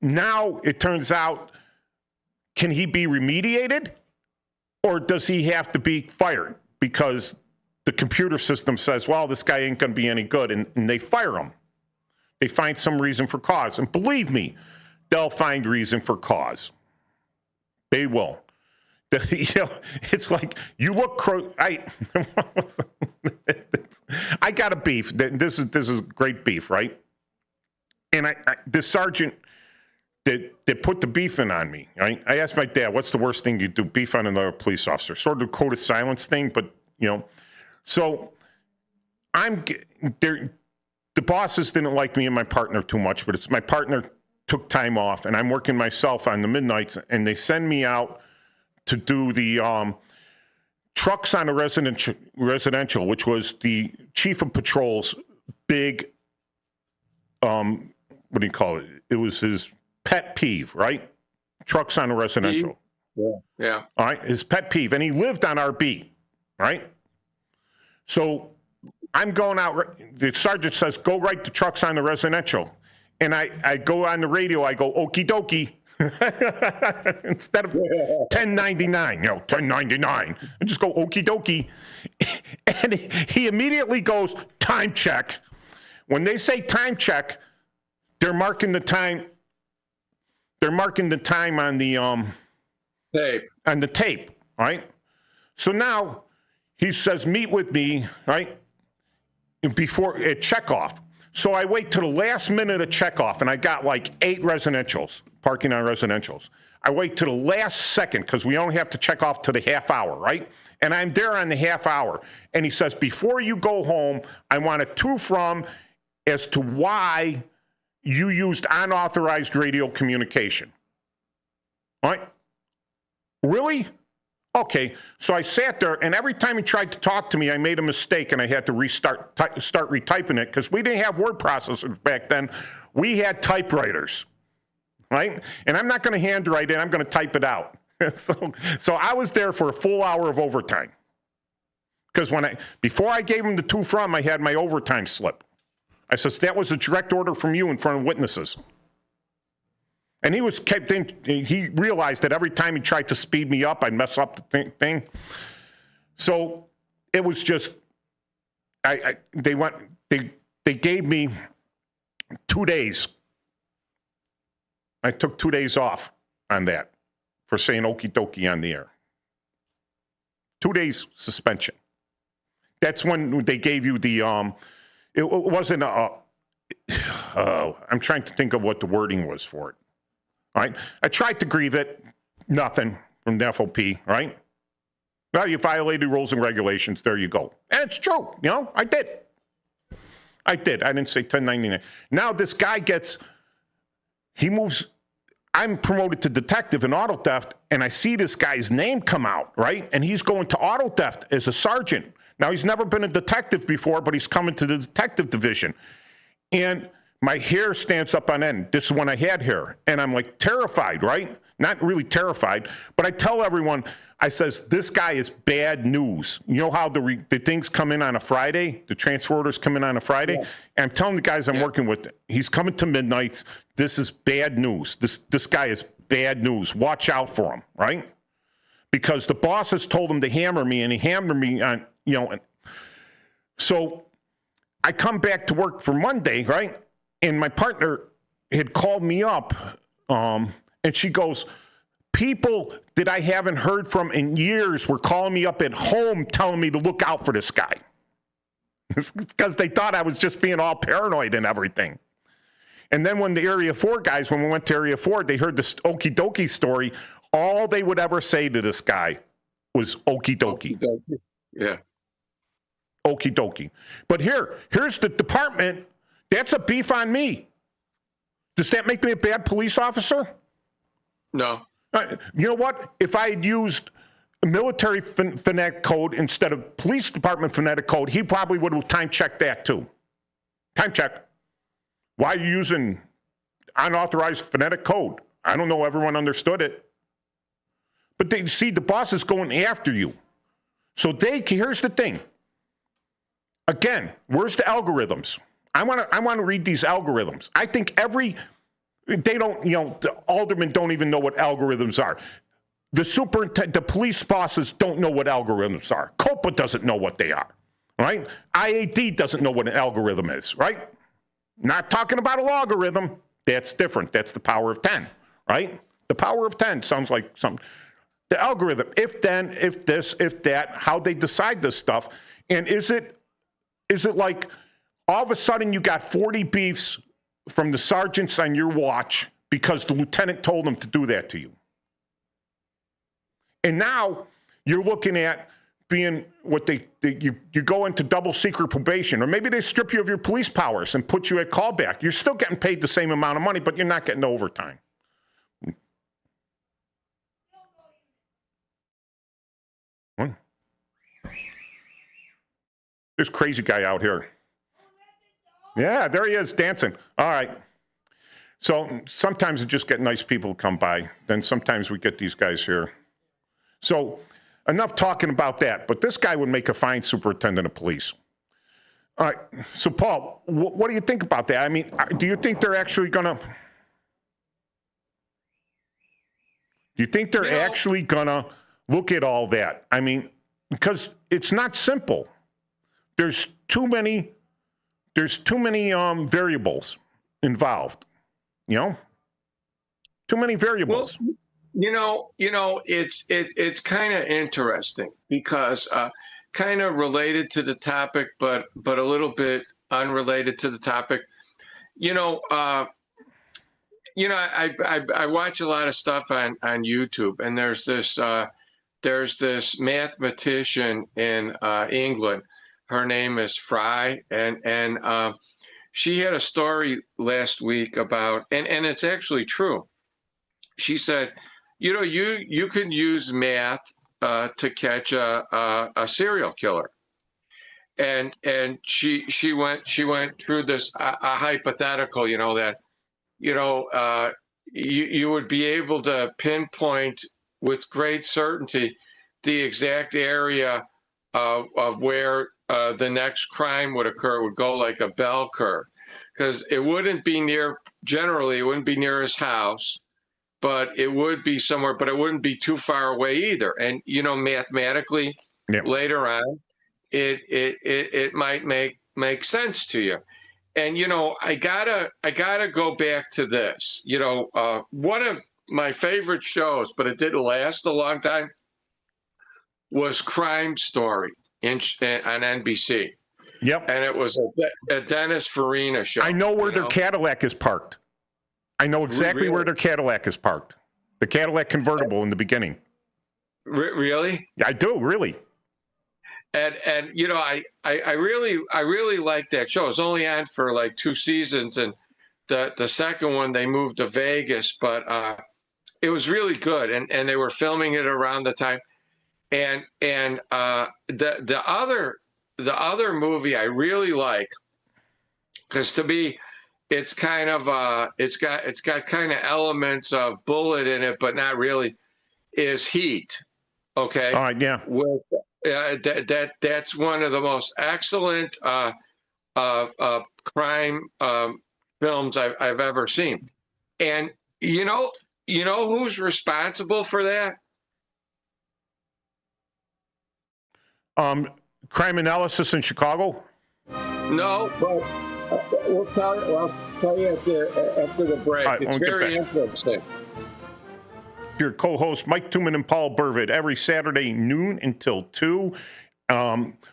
Now it turns out, can he be remediated, or does he have to be fired because the computer system says, well, this guy ain't going to be any good, and they fire him. They find some reason for cause. And believe me, they'll find reason for cause. They will. It's like, you look, I got a beef. This is great beef, right? And the sergeant that put the beef in on me, right? I asked my dad, what's the worst thing you do? Beef on another police officer. Sort of code of silence thing, but, so the bosses didn't like me and my partner too much, but it's my partner took time off, and I'm working myself on the midnights, and they send me out to do the trucks on a residential, which was the chief of patrol's big what do you call it? It was his pet peeve, right? Trucks on a residential. Yeah. All right, his pet peeve. And he lived on our beat, right? So I'm going out. The sergeant says, go right to trucks on the residential. And I go on the radio. I go, okie dokie. Instead of 1099, 1099. I just go, okie dokie. And he immediately goes, time check. When they say time check, they're marking the time. They're marking the time on the tape, right? So now he says, meet with me, right? Before at checkoff. So I wait to the last minute of checkoff, and I got like 8 residentials, parking on residentials. I wait to the last second because we only have to check off to the half hour, right? And I'm there on the half hour. And he says, before you go home, I want a to from as to why you used unauthorized radio communication. All right? Really? Okay. So I sat there, and every time he tried to talk to me, I made a mistake, and I had to start retyping it because we didn't have word processors back then. We had typewriters, right? And I'm not going to handwrite it. I'm going to type it out. So I was there for a full hour of overtime because before I gave him the to from, I had my overtime slip. I says, that was a direct order from you in front of witnesses. And he realized that every time he tried to speed me up, I'd mess up the thing. So it was just, they gave me 2 days. I took 2 days off on that for saying okie dokie on the air. 2 days suspension. That's when they gave you the, it wasn't I'm trying to think of what the wording was for it. All right. I tried to grieve it. Nothing from the FOP, right? Well, you violated rules and regulations. There you go. And it's true. I did. I didn't say 1099. Now this guy he moves. I'm promoted to detective in auto theft, and I see this guy's name come out, right? And he's going to auto theft as a sergeant. Now, he's never been a detective before, but he's coming to the detective division. And my hair stands up on end. This is when I had hair. And I'm like terrified, right? Not really terrified, but I tell everyone, I says, this guy is bad news. You know how the things come in on a Friday? The transfer orders come in on a Friday? Yeah. And I'm telling the guys I'm working with, he's coming to midnights. This is bad news. This guy is bad news. Watch out for him, right? Because the bosses told him to hammer me, and he hammered me on, So I come back to work for Monday, right? And my partner had called me up, and she goes, people that I haven't heard from in years were calling me up at home telling me to look out for this guy. Because they thought I was just being all paranoid and everything. And then when the Area 4 guys, when we went to Area 4, they heard this okie dokie story. All they would ever say to this guy was okie dokie. Yeah. Okie dokie. But here's the department. That's a beef on me. Does that make me a bad police officer? No. You know what? If I had used military phonetic code instead of police department phonetic code, he probably would have time checked that too. Time check. Why are you using unauthorized phonetic code? I don't know. Everyone understood it. But they see the boss is going after you. So here's the thing. Again, where's the algorithms? I want to read these algorithms. I think the aldermen don't even know what algorithms are. The police bosses don't know what algorithms are. COPA doesn't know what they are, right? IAD doesn't know what an algorithm is, right? Not talking about a logarithm. That's different. That's the power of 10, right? The power of 10 sounds like something. The algorithm, if then, if this, if that, how they decide this stuff. And is it like all of a sudden you got 40 beefs from the sergeants on your watch because the lieutenant told them to do that to you? And now you're looking at being what you go into double secret probation, or maybe they strip you of your police powers and put you at callback. You're still getting paid the same amount of money, but you're not getting overtime. What? This crazy guy out here. Yeah, there he is dancing. All right. So sometimes we just get nice people to come by. Then sometimes we get these guys here. So enough talking about that. But this guy would make a fine superintendent of police. All right. So, Paul, what do you think about that? I mean, do you think they're actually going to... Do you think they're actually going to look at all that? I mean, because it's not simple. There's too many variables involved. Too many variables. Well, it's kind of interesting because kind of related to the topic, but a little bit unrelated to the topic. I watch a lot of stuff on YouTube, and there's this mathematician in England. Her name is Fry, and she had a story last week about, and it's actually true. She said, you can use math to catch a serial killer, and she went through this a hypothetical, that you would be able to pinpoint with great certainty the exact area of where the next crime would occur. Would go like a bell curve, because it wouldn't be near his house, but it would be somewhere, but it wouldn't be too far away either. And mathematically, later on, it might make sense to you. And I gotta go back to this. One of my favorite shows, but it didn't last a long time, was Crime Story on NBC. Yep. And it was a Dennis Farina show. I know where their Cadillac is parked. I know exactly where their Cadillac is parked. The Cadillac convertible in the beginning. Really? I do, really. And I really liked that show. It was only on for like 2 seasons, and the second one they moved to Vegas, but it was really good, and they were filming it around the time. And the other movie I really like, because to me it's kind of it's got kind of elements of Bullet in it, but not really, is Heat. Okay. All right. Yeah. With that's one of the most excellent crime films I've ever seen. And you know who's responsible for that? Crime Analysis in Chicago? No, but I'll tell you after the break. Right, it's very interesting. Your co-host Mike Tooman and Paul Burvid every Saturday noon until 2.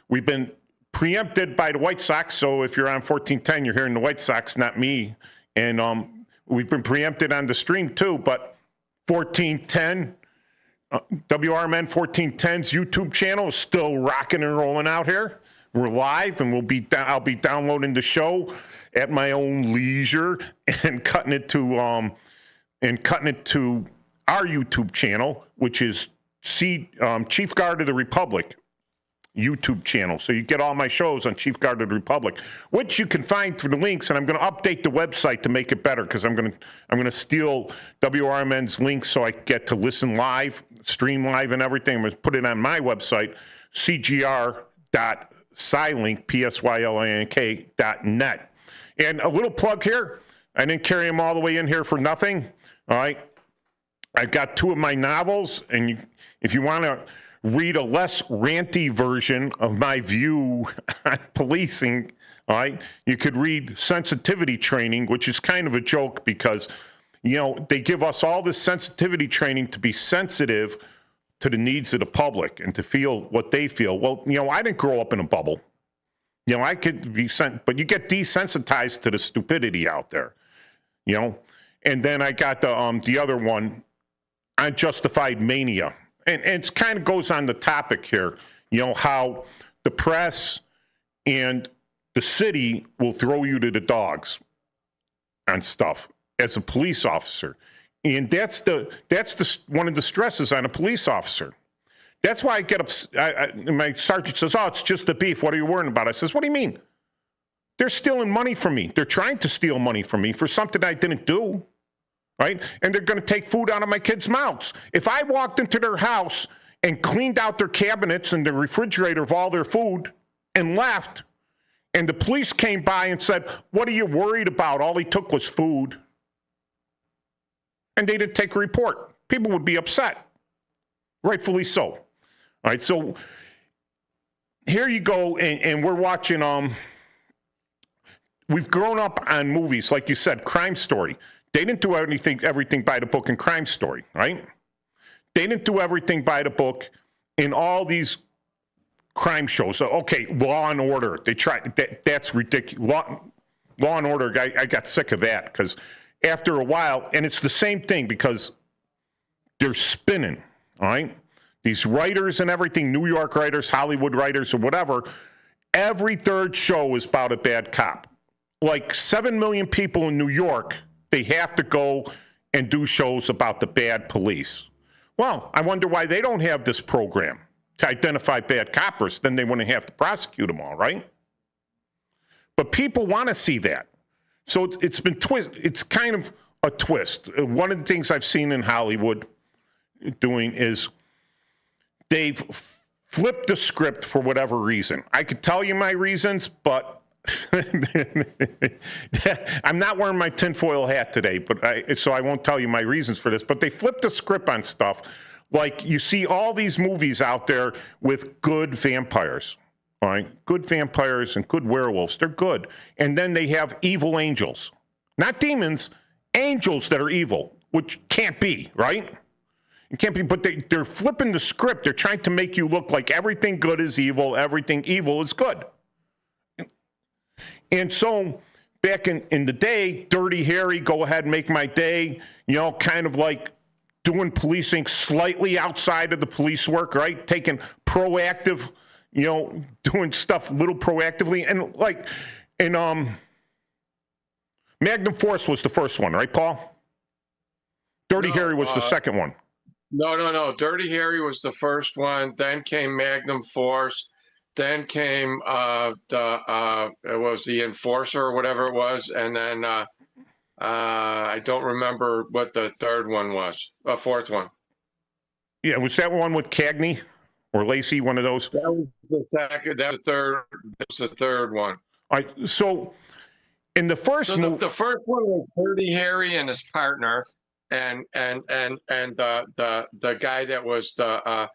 We've been preempted by the White Sox, so if you're on 1410, you're hearing the White Sox, not me. And we've been preempted on the stream too, but 1410, WRMN 1410's YouTube channel is still rocking and rolling out here. We're live, and I'll be downloading the show at my own leisure and cutting it to our YouTube channel, which is Chief Guard of the Republic YouTube channel. So you get all my shows on Chief Guard of the Republic, which you can find through the links. And I'm going to update the website to make it better, because I'm going to steal WRMN's links so I get to listen live, stream live, and everything. I'm going to put it on my website, cgr.psylink.net. And a little plug here. I didn't carry them all the way in here for nothing. All right. I've got 2 of my novels, and if you want to read a less ranty version of my view on policing, all right, you could read Sensitivity Training, which is kind of a joke because, they give us all this sensitivity training to be sensitive to the needs of the public and to feel what they feel. Well, I didn't grow up in a bubble. I could be but you get desensitized to the stupidity out there, And then I got the other one, Unjustified Mania. And it kind of goes on the topic here, how the press and the city will throw you to the dogs on stuff as a police officer. And that's one of the stresses on a police officer. That's why I get upset. My sergeant says, "Oh, it's just a beef. What are you worrying about?" I says, "What do you mean? They're stealing money from me. They're trying to steal money from me for something I didn't do, right? And they're going to take food out of my kids' mouths. If I walked into their house and cleaned out their cabinets and the refrigerator of all their food and left, and the police came by and said, "What are you worried about? All he took was food." And they didn't take a report. People would be upset. Rightfully so. All right, so here you go, and we're watching, we've grown up on movies, like you said, Crime Story. They didn't do everything by the book in Crime Story, right? They didn't do everything by the book in all these crime shows. So, okay, Law and Order. They tried, that's ridiculous. Law and Order, I got sick of that because after a while, and it's the same thing because they're spinning, all right? These writers and everything, New York writers, Hollywood writers, or whatever, every third show is about a bad cop. Like 7 million people in New York, they have to go and do shows about the bad police. Well, I wonder why they don't have this program to identify bad coppers. Then they wouldn't have to prosecute them all, right? But people want to see that. So it's been it's kind of a twist. One of the things I've seen in Hollywood doing is they've flipped the script for whatever reason. I could tell you my reasons, but I'm not wearing my tinfoil hat today, so I won't tell you my reasons for this. But they flipped the script on stuff. Like you see all these movies out there with good vampires, all right? Good vampires and good werewolves. They're good. And then they have evil angels. Not demons, angels that are evil, which can't be, right? It can't be, but they're flipping the script. They're trying to make you look like everything good is evil, everything evil is good. And so back in the day, Dirty Harry, Go Ahead, Make My Day, kind of like doing policing slightly outside of the police work, right? Taking proactive, doing stuff a little proactively. And like in Magnum Force was the first one, right, Paul? Dirty Harry was the second one. No. Dirty Harry was the first one. Then came Magnum Force. Then came it was the Enforcer or whatever it was, and then I don't remember what the third one was. Fourth one. Yeah, was that one with Cagney or Lacey? One of those. That was the second. That was third. That was the third one. All right. So in the first movie, the first one was Dirty Harry and his partner, and the guy that was the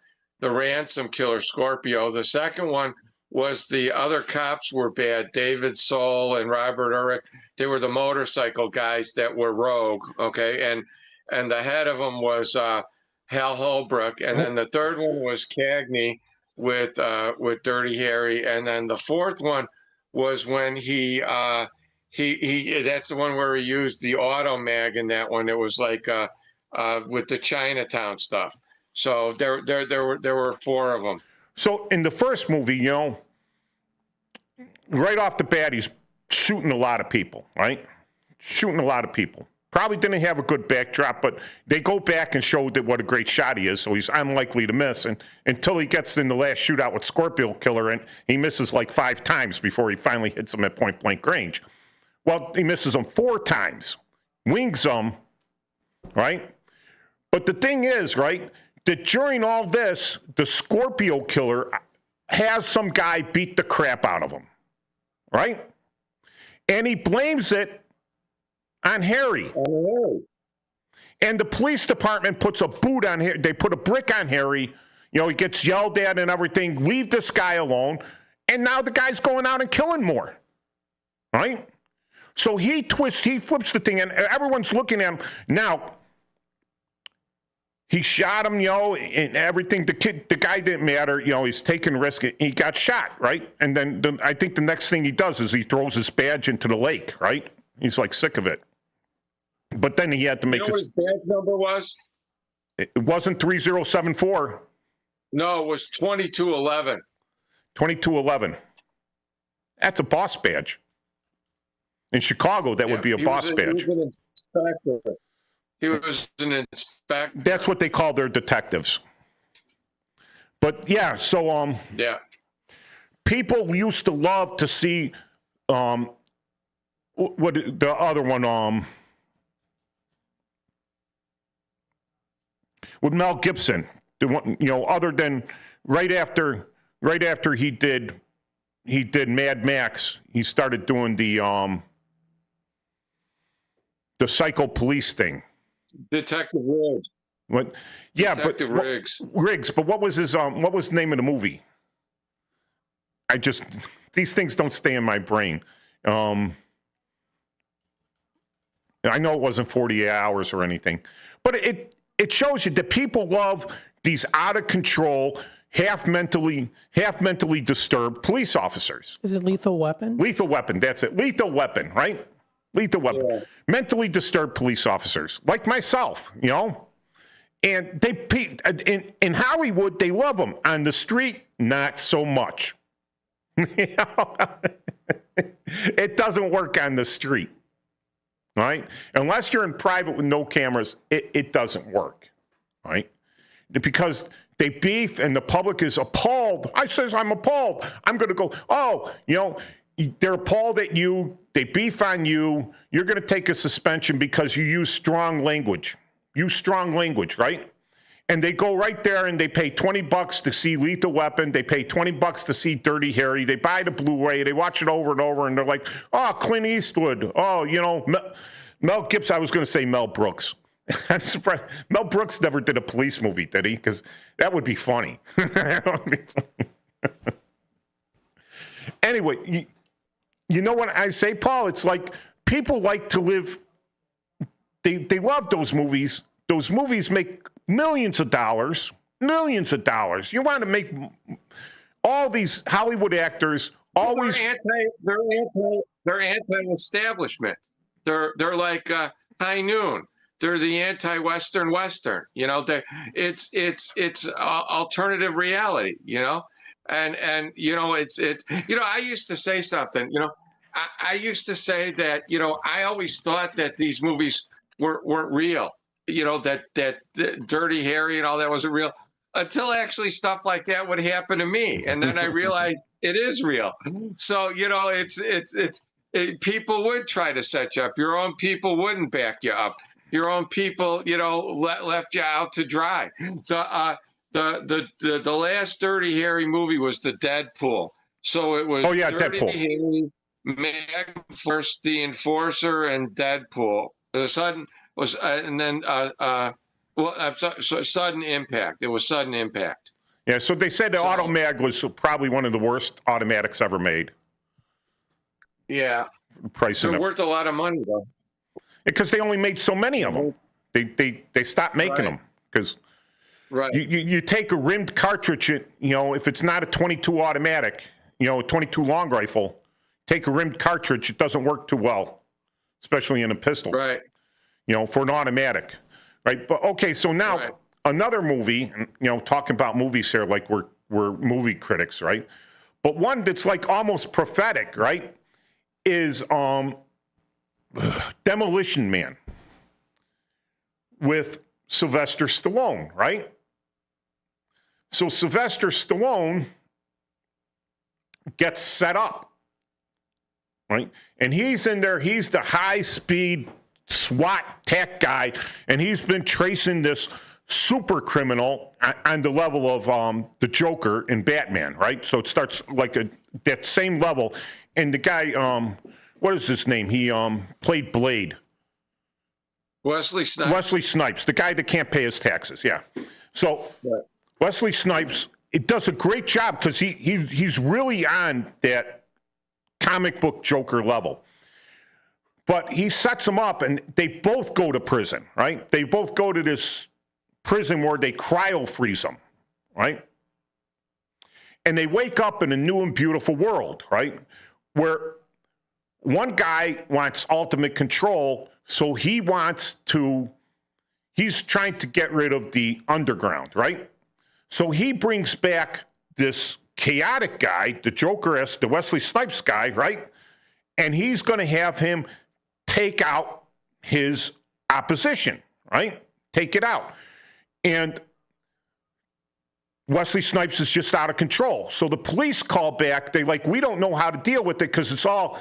ransom killer, Scorpio. The second one was the other cops were bad. David Soul and Robert Urich. They were the motorcycle guys that were rogue. Okay, and the head of them was Hal Holbrook, and then the third one was Cagney with Dirty Harry, and then the fourth one was when he that's the one where he used the auto mag in that one. It was like with the Chinatown stuff. So there were four of them. So in the first movie, right off the bat, he's shooting a lot of people, right? Shooting a lot of people. Probably didn't have a good backdrop, but they go back and show that what a great shot he is, so he's unlikely to miss. And until he gets in the last shootout with Scorpio Killer, and he misses like 5 times before he finally hits him at point blank range. Well, he misses him 4 times, wings him, right? But the thing is, right, that during all this, the Scorpio Killer has some guy beat the crap out of him, right? And he blames it on Harry. And the police department puts a boot on Harry. They put a brick on Harry. He gets yelled at and everything. Leave this guy alone. And now the guy's going out and killing more, right? So he flips the thing, and everyone's looking at him. Now, he shot him, and everything. The guy didn't matter. He's taking risk. He got shot, right? And then I think the next thing he does is he throws his badge into the lake, right? He's like sick of it. But then he had to make what his badge number was? It wasn't 3074. No, it was 2211. 2211. That's a boss badge. In Chicago, that would be a boss badge. He was an inspector. He was an inspector. That's what they call their detectives. But yeah, so yeah. People used to love to see what the other one, with Mel Gibson, the one, other than right after he did Mad Max, he started doing the psycho police thing. Detective Riggs. What? Yeah, Detective Riggs. Riggs. But what was the name of the movie? These things don't stay in my brain. I know it wasn't 48 hours or anything, but it shows you that people love these out of control, half mentally disturbed police officers. Is it Lethal Weapon? Lethal Weapon, that's it. Lethal Weapon, right? Lethal Weapon. Yeah. Mentally disturbed police officers, like myself, And in Hollywood, they love them. On the street, not so much. It doesn't work on the street, right? Unless you're in private with no cameras, it doesn't work, right? Because they beef and the public is appalled. I'm appalled. I'm going to go, they're appalled at you. They beef on you. You're going to take a suspension because you use strong language. Right? And they go right there and they pay $20 to see Lethal Weapon. They pay $20 to see Dirty Harry. They buy the Blu-ray. They watch it over and over, and they're like, "Oh, Clint Eastwood. Oh, Mel Gibson." I was going to say Mel Brooks. I'm surprised Mel Brooks never did a police movie, did he? Because that would be funny. Anyway, you know what I say, Paul? It's like people like to live. They love those movies. Those movies make millions of dollars. You want to make all these Hollywood actors always. They're anti-establishment. They're like High Noon. They're the anti-Western Western. It's alternative reality. And I used to say something. I used to say that I always thought that these movies weren't real. That Dirty Harry and all that wasn't real until actually stuff like that would happen to me, and then I realized it is real. So people would try to set you up. Your own people wouldn't back you up. Your own people, left you out to dry. The last Dirty Harry movie was the Deadpool. So it was Dirty Deadpool. Harry, Mag Force, the Enforcer, and Deadpool. The sudden was Sudden Impact. It was Sudden Impact. Yeah, so they said the Automag was probably one of the worst automatics ever made. Yeah. Pricing They're worth a lot of money, though. Because they only made so many of them. They stopped making them. Because you take a rimmed cartridge, if it's not a 22 automatic, a 22 long rifle, take a rimmed cartridge, it doesn't work too well, especially in a pistol. Right. For an automatic. Right. But okay, so now another movie, talking about movies here like we're movie critics, right? But one that's like almost prophetic, right, is Demolition Man with Sylvester Stallone, right? So Sylvester Stallone gets set up, right? And he's in there, he's the high-speed SWAT tech guy, and he's been tracing this super criminal on the level of the Joker in Batman, right? So it starts like that same level. And the guy, what is his name? He played Blade. Wesley Snipes. Wesley Snipes, the guy that can't pay his taxes, yeah. So Wesley Snipes, it does a great job because he's really on that comic book Joker level. But he sets them up, and they both go to prison, right? They both go to this prison where they cryo-freeze them, right? And they wake up in a new and beautiful world, right? Where one guy wants ultimate control, so he's trying to get rid of the underground, right? So he brings back this chaotic guy, the Joker-esque, the Wesley Snipes guy, right? And he's going to have him take out his opposition, right? Take it out. And Wesley Snipes is just out of control. So the police call back. We don't know how to deal with it because it's all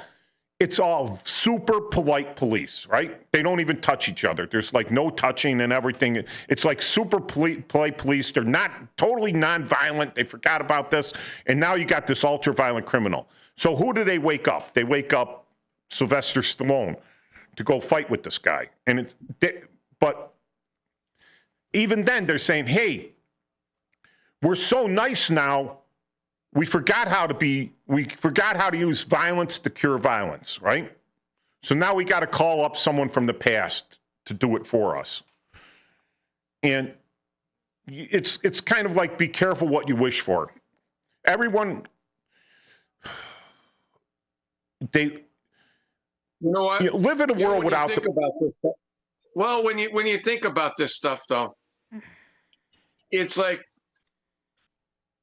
it's all super polite police, right? They don't even touch each other. There's like no touching and everything. It's like super polite police. They're not totally nonviolent. They forgot about this. And now you got this ultra violent criminal. So who do they wake up? They wake up Sylvester Stallone to go fight with this guy. And but even then they're saying, hey, we're so nice now. We forgot how to use violence to cure violence, right? So now we got to call up someone from the past to do it for us. And it's kind of like, be careful what you wish for. Everyone, they live in a world without well, when you think about this stuff, though, it's like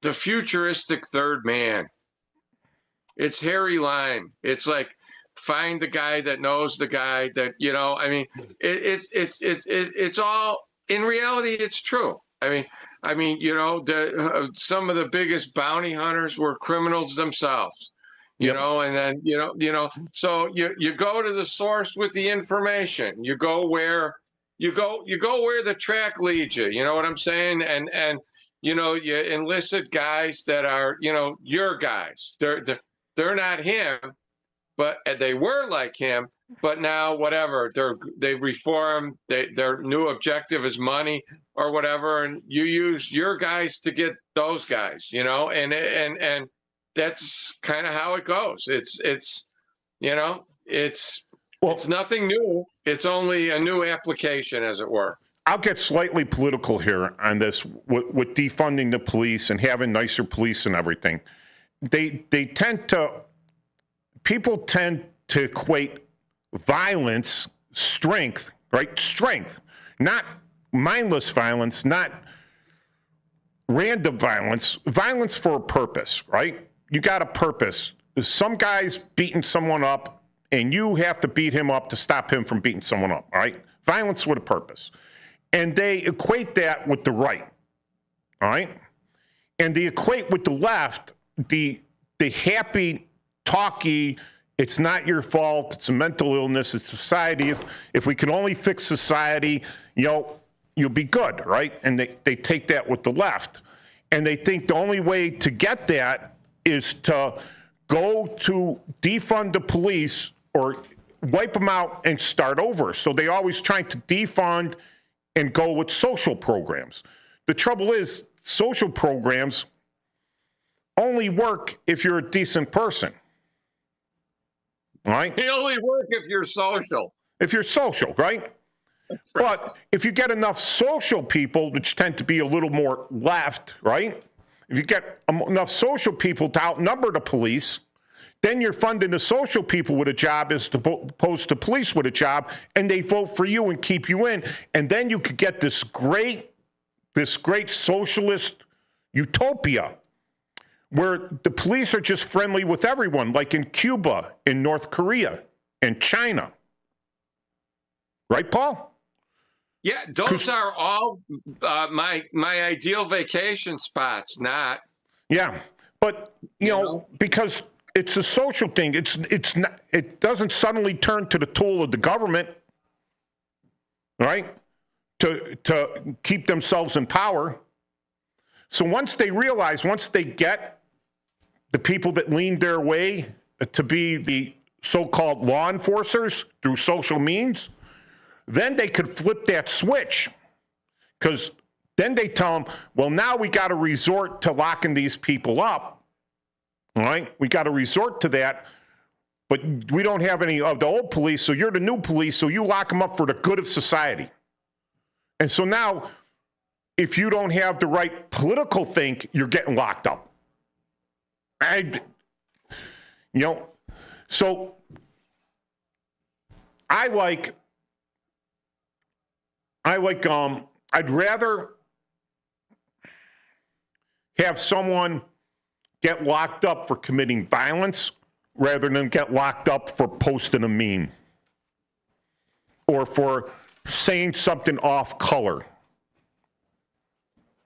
the futuristic third man. It's Harry Lime. It's like, find the guy that knows the guy that, I mean, it's all, in reality, it's true. I mean, some of the biggest bounty hunters were criminals themselves, you know, and then, so you go to the source with the information. You go where the track leads you. You know what I'm saying? And you enlisted guys that are, your guys. They're not him, but they were like him. But now, whatever, they reform. Their new objective is money or whatever, and you use your guys to get those guys. And that's kind of how it goes. It's nothing new. It's only a new application, as it were. I'll get slightly political here on this with defunding the police and having nicer police and everything. People tend to equate violence, strength, right? Strength, not mindless violence, not random violence, violence for a purpose, right? You got a purpose. Some guy's beating someone up and you have to beat him up to stop him from beating someone up, all right? Violence with a purpose. And they equate that with the right, all right? And they equate with the left the happy, talky, it's not your fault, it's a mental illness, it's society. If we can only fix society, you'll be good, right? And they take that with the left. And they think the only way to get that is to go to defund the police or wipe them out and start over. So they always try to defund and go with social programs. The trouble is, social programs only work if you're a decent person. All right? They only work if you're social. If you're social, right? But if you get enough social people, which tend to be a little more left, right? If you get enough social people to outnumber the police, then you're funding the social people with a job as opposed to police with a job, and they vote for you and keep you in. And then you could get this great socialist utopia where the police are just friendly with everyone, like in Cuba, in North Korea, and China. Right, Paul? Yeah, those are all my ideal vacation spots, not. Yeah, but, you know, because it's a social thing. It's not, it doesn't suddenly turn to the tool of the government, right, to keep themselves in power. So once they get the people that lean their way to be the so-called law enforcers through social means, then they could flip that switch, because then they tell them, well, now we got to resort to locking these people up. All right, we got to resort to that, but we don't have any of the old police, so you're the new police, so you lock them up for the good of society. And so now, if you don't have the right political think, you're getting locked up. So I'd rather have someone get locked up for committing violence rather than get locked up for posting a meme or for saying something off color.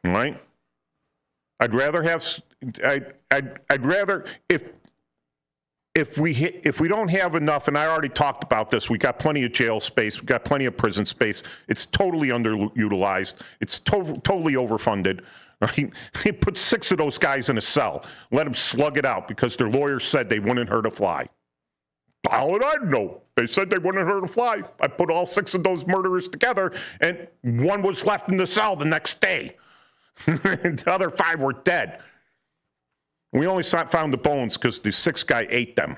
All right? I'd rather if we don't have enough, and I already talked about this, we got plenty of jail space, we got plenty of prison space. It's totally underutilized. It's totally overfunded. Right? They put 6 of those guys in a cell, let them slug it out because their lawyers said they wouldn't hurt a fly. How would I know? They said they wouldn't hurt a fly. I put all 6 of those murderers together, and 1 was left in the cell the next day. The other 5 were dead. We only found the bones because the 6th guy ate them.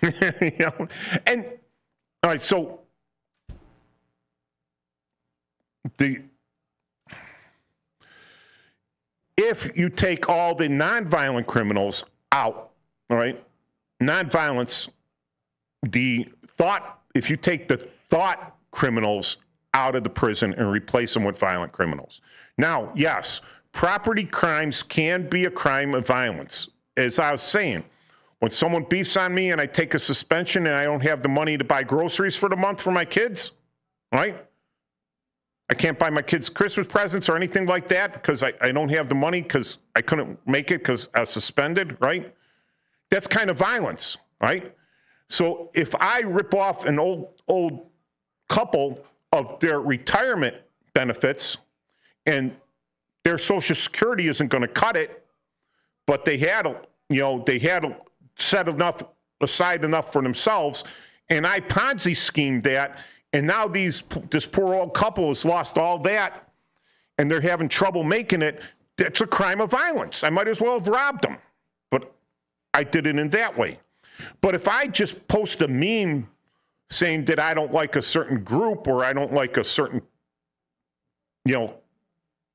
You know? And all right, so if you take all the nonviolent criminals out, all right, nonviolence, if you take the thought criminals out of the prison and replace them with violent criminals. Now, yes, property crimes can be a crime of violence. As I was saying, when someone beefs on me and I take a suspension and I don't have the money to buy groceries for the month for my kids, right? I can't buy my kids Christmas presents or anything like that because I don't have the money because I couldn't make it because I was suspended, right? That's kind of violence, right? So if I rip off an old couple of their retirement benefits and their Social Security isn't going to cut it, but they had set aside enough for themselves, and I Ponzi schemed that, and now this poor old couple has lost all that, and they're having trouble making it. That's a crime of violence. I might as well have robbed them, but I did it in that way. But if I just post a meme saying that I don't like a certain group or I don't like a certain,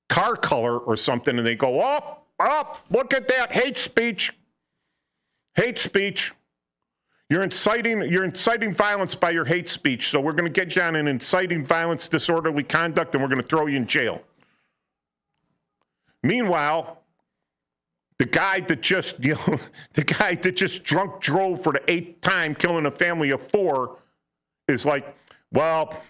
car color or something, and they go, oh, look at that, hate speech. You're inciting violence by your hate speech, so we're going to get you on an inciting violence, disorderly conduct, and we're going to throw you in jail. Meanwhile, the guy that just drunk drove for the 8th time, killing a family of 4, is like, well,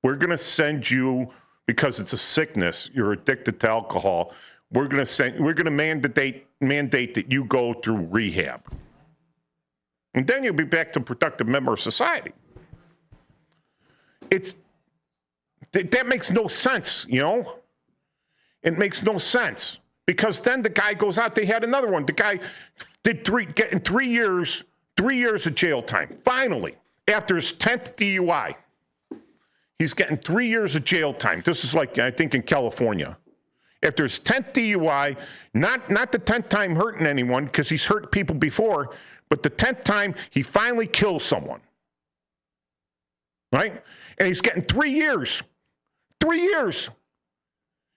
we're going to send you, because it's a sickness, you're addicted to alcohol, we're going to mandate that you go through rehab. And then you'll be back to a productive member of society. That makes no sense, It makes no sense. Because then the guy goes out, they had another one. The guy did getting 3 years of jail time. Finally, after his 10th DUI, he's getting 3 years of jail time. This is like, I think, in California. After his 10th DUI, not the 10th time hurting anyone, because he's hurt people before, but the 10th time he finally kills someone. Right? And he's getting 3 years. 3 years.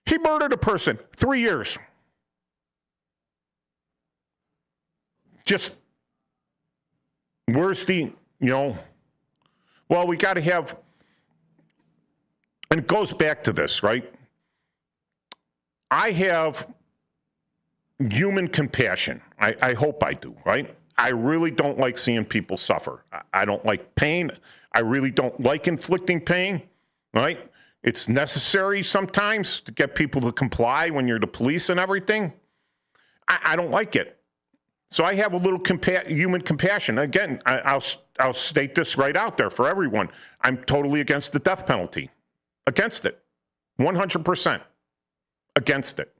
He murdered a person. 3 years. Just, where's the, well, we got to have, and it goes back to this, right? I have human compassion. I hope I do, right? I really don't like seeing people suffer. I don't like pain. I really don't like inflicting pain, right? It's necessary sometimes to get people to comply when you're the police and everything. I don't like it. So I have a little human compassion. Again, I'll state this right out there for everyone. I'm totally against the death penalty. Against it. 100%. Against it.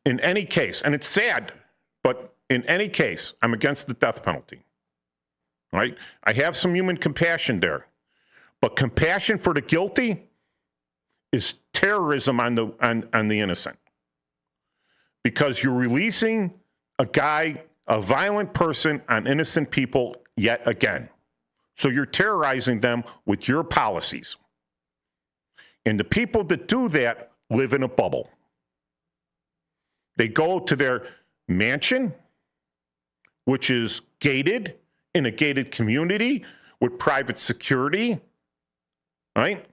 In any case, and it's sad, but in any case, I'm against the death penalty. Right? I have some human compassion there. But compassion for the guilty is terrorism on the innocent. Because you're releasing a violent person on innocent people yet again. So you're terrorizing them with your policies. And the people that do that live in a bubble. They go to their mansion, which is gated, in a gated community with private security, right?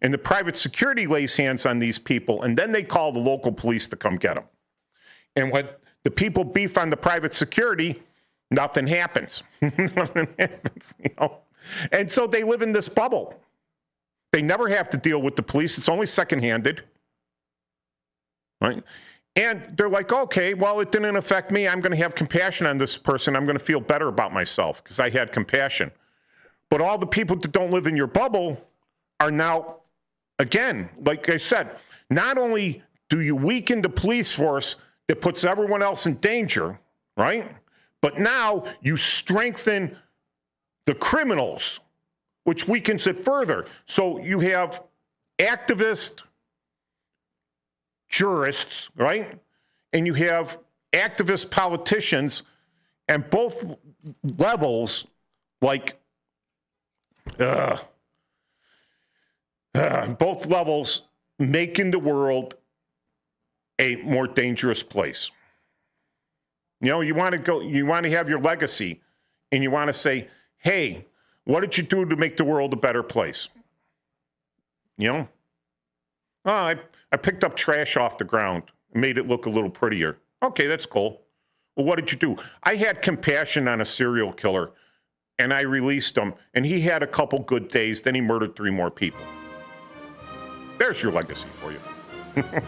And the private security lays hands on these people, and then they call the local police to come get them. And when the people beef on the private security, nothing happens. Nothing happens, And so they live in this bubble. They never have to deal with the police. It's only secondhanded, right? And they're like, okay, well, it didn't affect me. I'm going to have compassion on this person. I'm going to feel better about myself because I had compassion. But all the people that don't live in your bubble are now, again, like I said, not only do you weaken the police force that puts everyone else in danger, right? But now you strengthen the criminals, which weakens it further. So you have activist jurists, right? And you have activist politicians, and both levels, like, both levels making the world a more dangerous place. You know, you want to have your legacy, and you want to say, hey, what did you do to make the world a better place? You know? Oh, I picked up trash off the ground, made it look a little prettier. Okay, that's cool. Well, what did you do? I had compassion on a serial killer, and I released him, and he had a couple good days, then he murdered 3 more people. There's your legacy for you.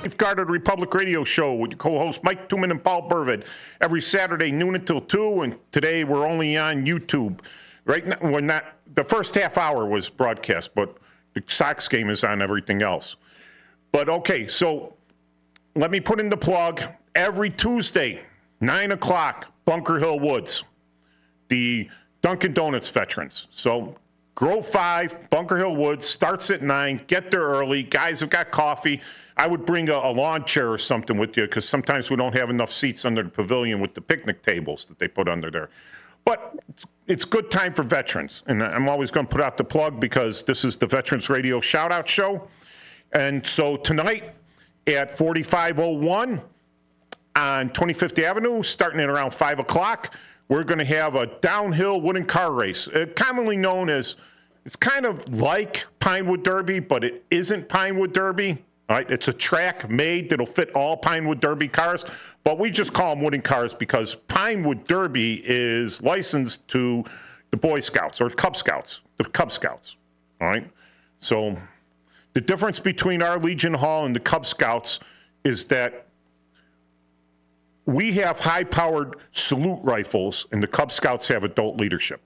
We've got a Republic Radio show with your co-hosts Mike Tuman and Paul Burvid every Saturday, noon until 2, and today we're only on YouTube. Right now, we're not, the first half hour was broadcast, but the Sox game is on everything else. But okay, so let me put in the plug. Every Tuesday, 9 o'clock, Bunker Hill Woods, the Dunkin' Donuts veterans. So Grove 5, Bunker Hill Woods, starts at 9. Get there early. Guys have got coffee. I would bring a lawn chair or something with you because sometimes we don't have enough seats under the pavilion with the picnic tables that they put under there. But it's good time for veterans. And I'm always going to put out the plug because this is the Veterans Radio Shout-Out Show. And so tonight at 4501 on 25th Avenue, starting at around 5 o'clock, we're going to have a downhill wooden car race, commonly known as, it's kind of like Pinewood Derby, but it isn't Pinewood Derby. All right, it's a track made that'll fit all Pinewood Derby cars, but we just call them wooden cars because Pinewood Derby is licensed to the Boy Scouts or Cub Scouts, the Cub Scouts. All right, so the difference between our Legion Hall and the Cub Scouts is that we have high-powered salute rifles, and the Cub Scouts have adult leadership.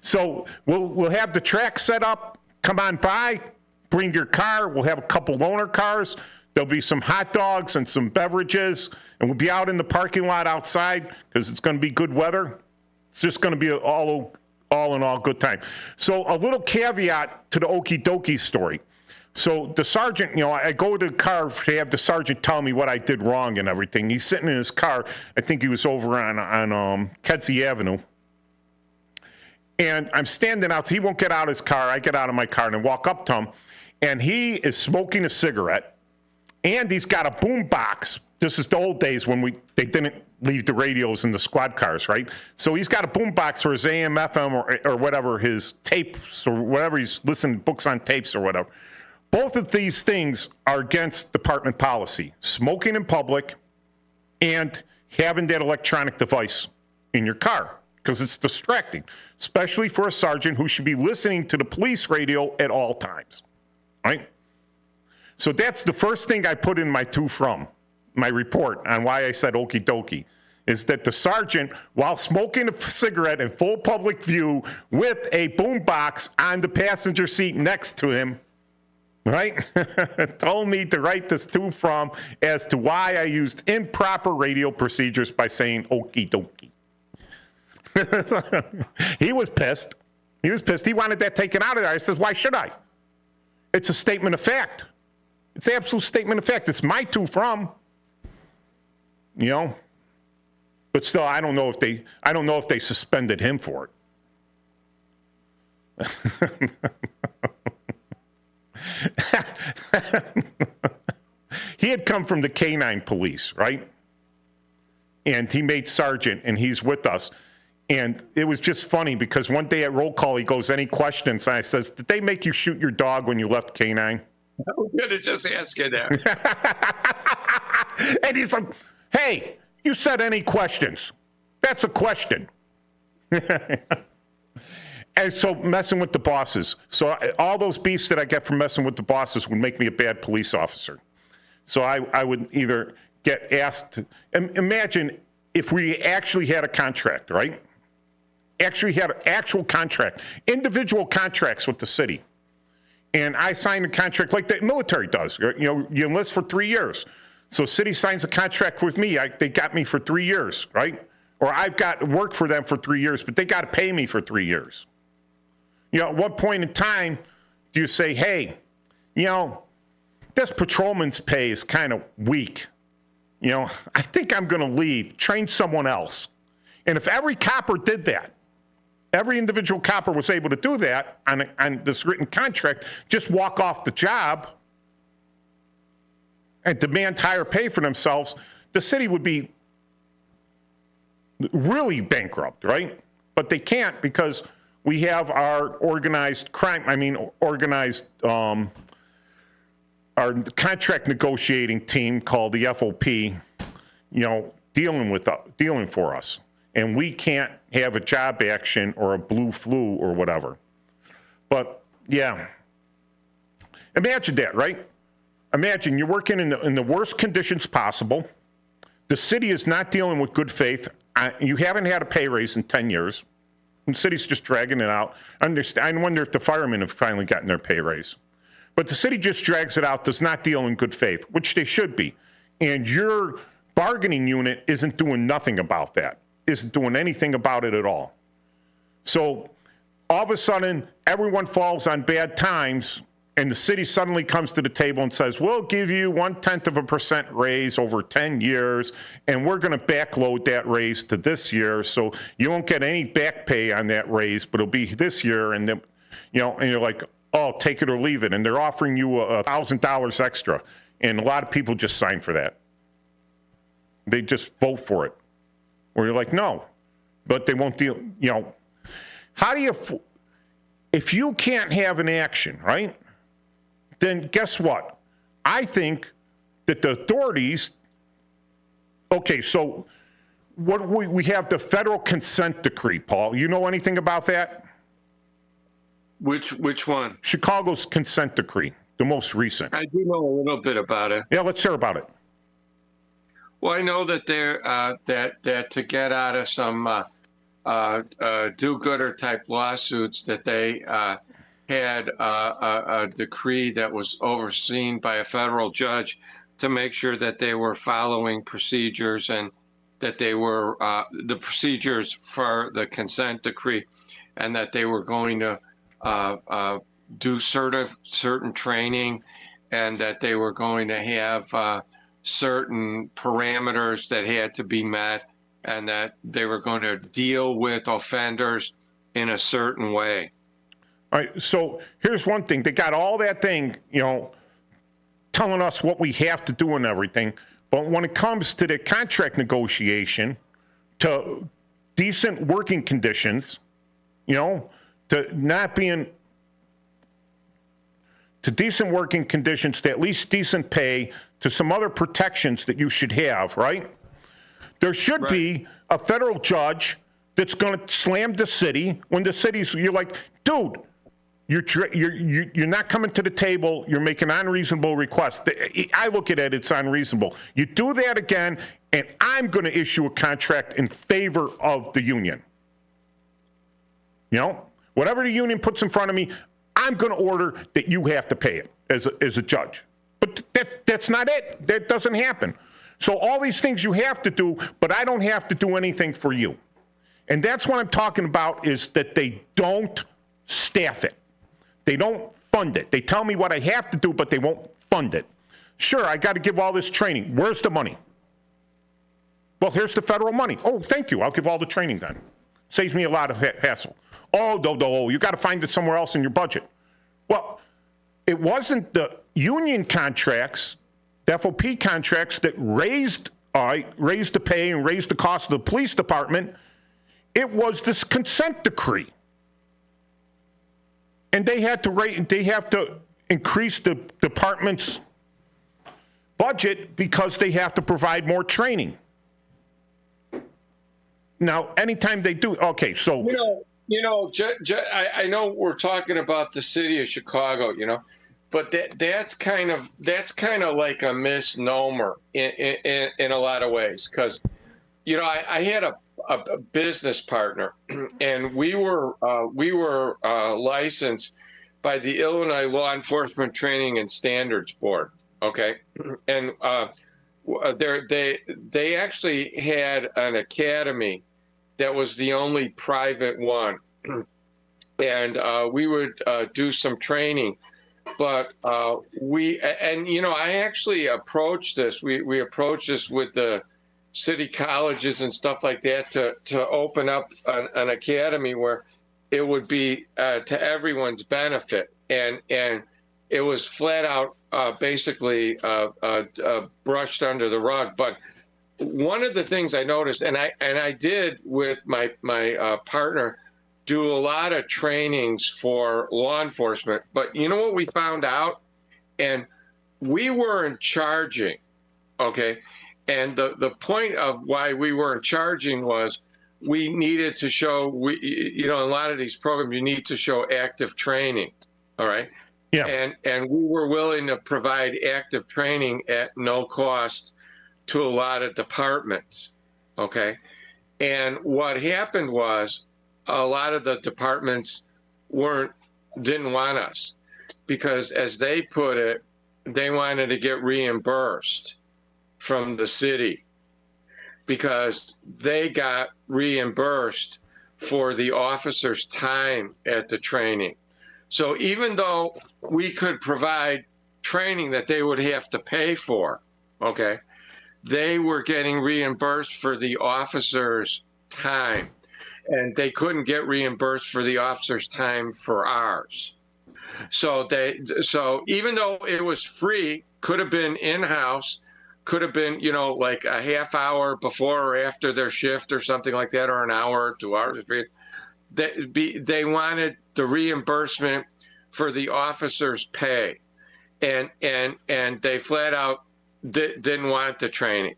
So we'll have the track set up. Come on by, bring your car. We'll have a couple loaner cars. There'll be some hot dogs and some beverages, and we'll be out in the parking lot outside because it's going to be good weather. It's just going to be all in all good time. So a little caveat to the okie dokie story. So the sergeant, you know, I go to the car to have the sergeant tell me what I did wrong and everything. He's sitting in his car. I think he was over on Kedzie Avenue. And I'm standing out. So he won't get out of his car. I get out of my car and walk up to him. And he is smoking a cigarette. And he's got a boom box. This is the old days when they didn't leave the radios in the squad cars, right? So he's got a boom box for his AM, FM, or whatever, his tapes, or whatever he's listening to books on tapes or whatever. Both of these things are against department policy. Smoking in public and having that electronic device in your car because it's distracting, especially for a sergeant who should be listening to the police radio at all times, right? So that's the first thing I put in my report on why I said okie dokie, is that the sergeant, while smoking a cigarette in full public view with a boombox on the passenger seat next to him, right, told me to write this to from as to why I used improper radio procedures by saying okie dokie. He was pissed. He was pissed. He wanted that taken out of there. I said, why should I? It's a statement of fact. It's an absolute statement of fact. It's my to from. You know, but still, I don't know if they suspended him for it. He had come from the K-9 police, right? And he made sergeant, and he's with us. And it was just funny because one day at roll call, he goes, any questions? And I says, did they make you shoot your dog when you left K-9? I was going to just ask you that. And he's like, hey, you said any questions? That's a question. And so messing with the bosses. So all those beefs that I get from messing with the bosses would make me a bad police officer. So I would either get asked to, imagine if we actually had a contract, right? Actually had an actual contract, individual contracts with the city. And I signed a contract like the military does. You know, you enlist for 3 years. So city signs a contract with me. They got me for 3 years, right? Or I've got work for them for 3 years, but they got to pay me for 3 years. You know, at what point in time do you say, hey, you know, this patrolman's pay is kind of weak. You know, I think I'm going to leave, train someone else. And if every copper did that, every individual copper was able to do that on this written contract, just walk off the job and demand higher pay for themselves, the city would be really bankrupt, right? But they can't because we have our organized crime, our contract negotiating team called the FOP, you know, dealing for us. And we can't have a job action or a blue flu or whatever. But yeah, imagine that, right? Imagine you're working in the worst conditions possible. The city is not dealing with good faith. You haven't had a pay raise in 10 years. The city's just dragging it out. I wonder if the firemen have finally gotten their pay raise. But the city just drags it out, does not deal in good faith, which they should be. And your bargaining unit isn't doing nothing about that, isn't doing anything about it at all. So all of a sudden, everyone falls on bad times, and the city suddenly comes to the table and says, we'll give you 0.1% raise over 10 years, and we're going to backload that raise to this year, so you won't get any back pay on that raise, but it'll be this year, and then, you know, and you're like, oh, take it or leave it, and they're offering you $1,000 extra, and a lot of people just sign for that. They just vote for it, or you're like, no, but they won't deal. You know, how do you? If you can't have an action, right? Then guess what? I think that the authorities, okay, so what we have the federal consent decree, Paul. You know anything about that? Which one? Chicago's consent decree, the most recent. I do know a little bit about it. Yeah, let's hear about it. Well, I know that they're that to get out of some do-gooder type lawsuits that they had a decree that was overseen by a federal judge to make sure that they were following procedures and that they were the procedures for the consent decree, and that they were going to do certain training, and that they were going to have certain parameters that had to be met, and that they were going to deal with offenders in a certain way. All right, so here's one thing. They got all that thing, you know, telling us what we have to do and everything. But when it comes to the contract negotiation, to decent working conditions, you know, to decent working conditions, to at least decent pay, to some other protections that you should have, right? There should be a federal judge that's going to slam the city when the city's, you're like, dude, you're not coming to the table. You're making unreasonable requests. I look at it, it's unreasonable. You do that again, and I'm going to issue a contract in favor of the union. You know, whatever the union puts in front of me, I'm going to order that you have to pay it as a judge. But that's not it. That doesn't happen. So all these things you have to do, but I don't have to do anything for you. And that's what I'm talking about, is that they don't staff it. They don't fund it. They tell me what I have to do, but they won't fund it. Sure, I got to give all this training. Where's the money? Well, here's the federal money. Oh, thank you. I'll give all the training then. Saves me a lot of hassle. Oh, no, you got to find it somewhere else in your budget. Well, it wasn't the union contracts, the FOP contracts, that raised the pay and raised the cost of the police department. It was this consent decree. And they have to increase the department's budget because they have to provide more training. Now, anytime they do, okay, so I know we're talking about the city of Chicago, but that's kind of like a misnomer in a lot of ways, because I had a business partner, and we were licensed by the Illinois Law Enforcement Training and Standards Board. Okay, and they actually had an academy that was the only private one, and we would do some training. But I actually approached this. We approached this with the city colleges and stuff like that to open up an academy where it would be to everyone's benefit, and it was flat out basically brushed under the rug. But one of the things I noticed, and I did with my partner, do a lot of trainings for law enforcement. But you know what we found out? And we weren't charging, okay? And the point of why we weren't charging was we needed to show, in a lot of these programs, you need to show active training, all right? Yeah. And we were willing to provide active training at no cost to a lot of departments, okay? And what happened was a lot of the departments didn't want us, because, as they put it, they wanted to get reimbursed from the city, because they got reimbursed for the officers' time at the training. So even though we could provide training that they would have to pay for, okay, they were getting reimbursed for the officers' time, and they couldn't get reimbursed for the officers' time for ours. So even though it was free, could have been in-house, could have been, like a half hour before or after their shift or something like that, or an hour or 2 hours. They wanted the reimbursement for the officers' pay, and they flat out didn't want the training.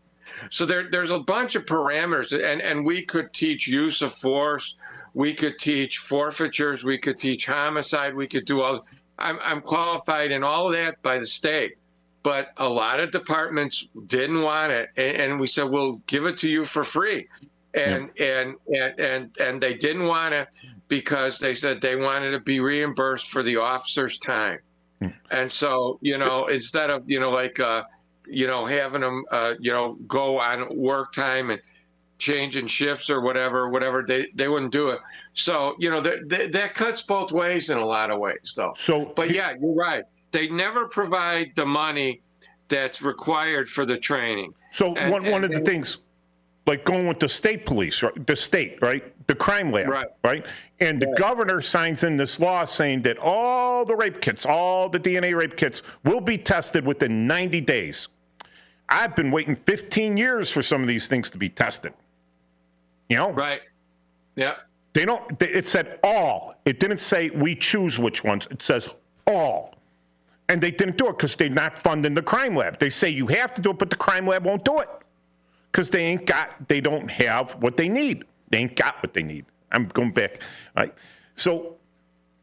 So there's a bunch of parameters, and we could teach use of force, we could teach forfeitures, we could teach homicide, we could do all. I'm qualified in all of that by the state, but a lot of departments didn't want it, and we said, we'll give it to you for free, and they didn't want it because they said they wanted to be reimbursed for the officer's time. And so instead of having them go on work time and changing shifts or whatever, they wouldn't do it. So that cuts both ways in a lot of ways, though. But yeah, you're right. They never provide the money that's required for the training. So one of the things, like going with the state police, the state, right? The crime lab, right? And the governor signs in this law saying that all the rape kits, all the DNA rape kits will be tested within 90 days. I've been waiting 15 years for some of these things to be tested. Right. Yeah. It said all. It didn't say we choose which ones. It says all. And they didn't do it because they're not funding the crime lab. They say you have to do it, but the crime lab won't do it because they don't have what they need. They ain't got what they need. I'm going back. Right. So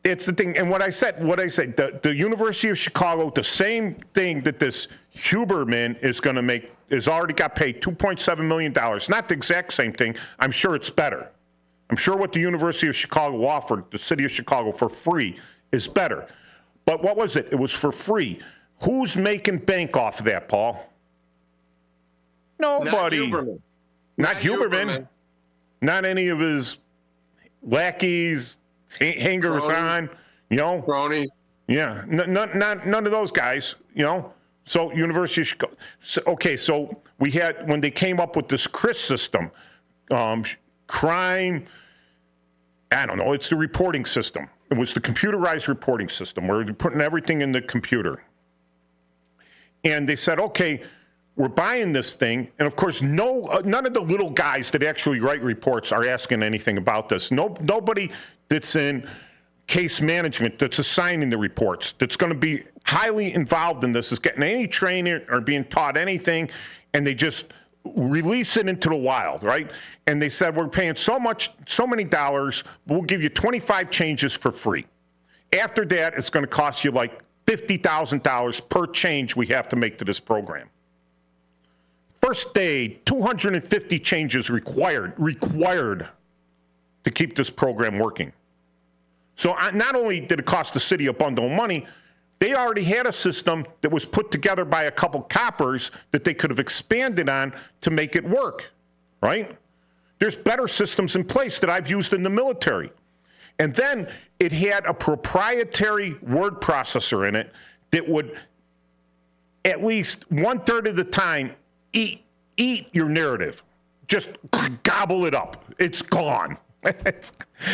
it's the thing. And what I said, the University of Chicago, the same thing that this Huberman is going to make, is already got paid $2.7 million. Not the exact same thing. I'm sure it's better. I'm sure what the University of Chicago offered the city of Chicago for free is better. But what was it? It was for free. Who's making bank off of that, Paul? Nobody. Not Huberman. Not any of his lackeys, hangers-on, Cronies. Yeah, none of those guys, So University of Chicago. So we had, when they came up with this CRIS system, crime, I don't know, it's the reporting system. It was the computerized reporting system where they're putting everything in the computer. And they said, okay, we're buying this thing. And of course, none of the little guys that actually write reports are asking anything about this. Nobody that's in case management that's assigning the reports, that's going to be highly involved in this, is getting any training or being taught anything. And they just release it into the wild, right? And they said, we're paying so many dollars, we'll give you 25 changes for free. After that, it's going to cost you like $50,000 per change we have to make to this program. First day, 250 changes required to keep this program working. So not only did it cost the city a bundle of money, they already had a system that was put together by a couple coppers that they could have expanded on to make it work, right? There's better systems in place that I've used in the military. And then it had a proprietary word processor in it that would, at least 1/3 of the time, eat your narrative. Just gobble it up. It's gone.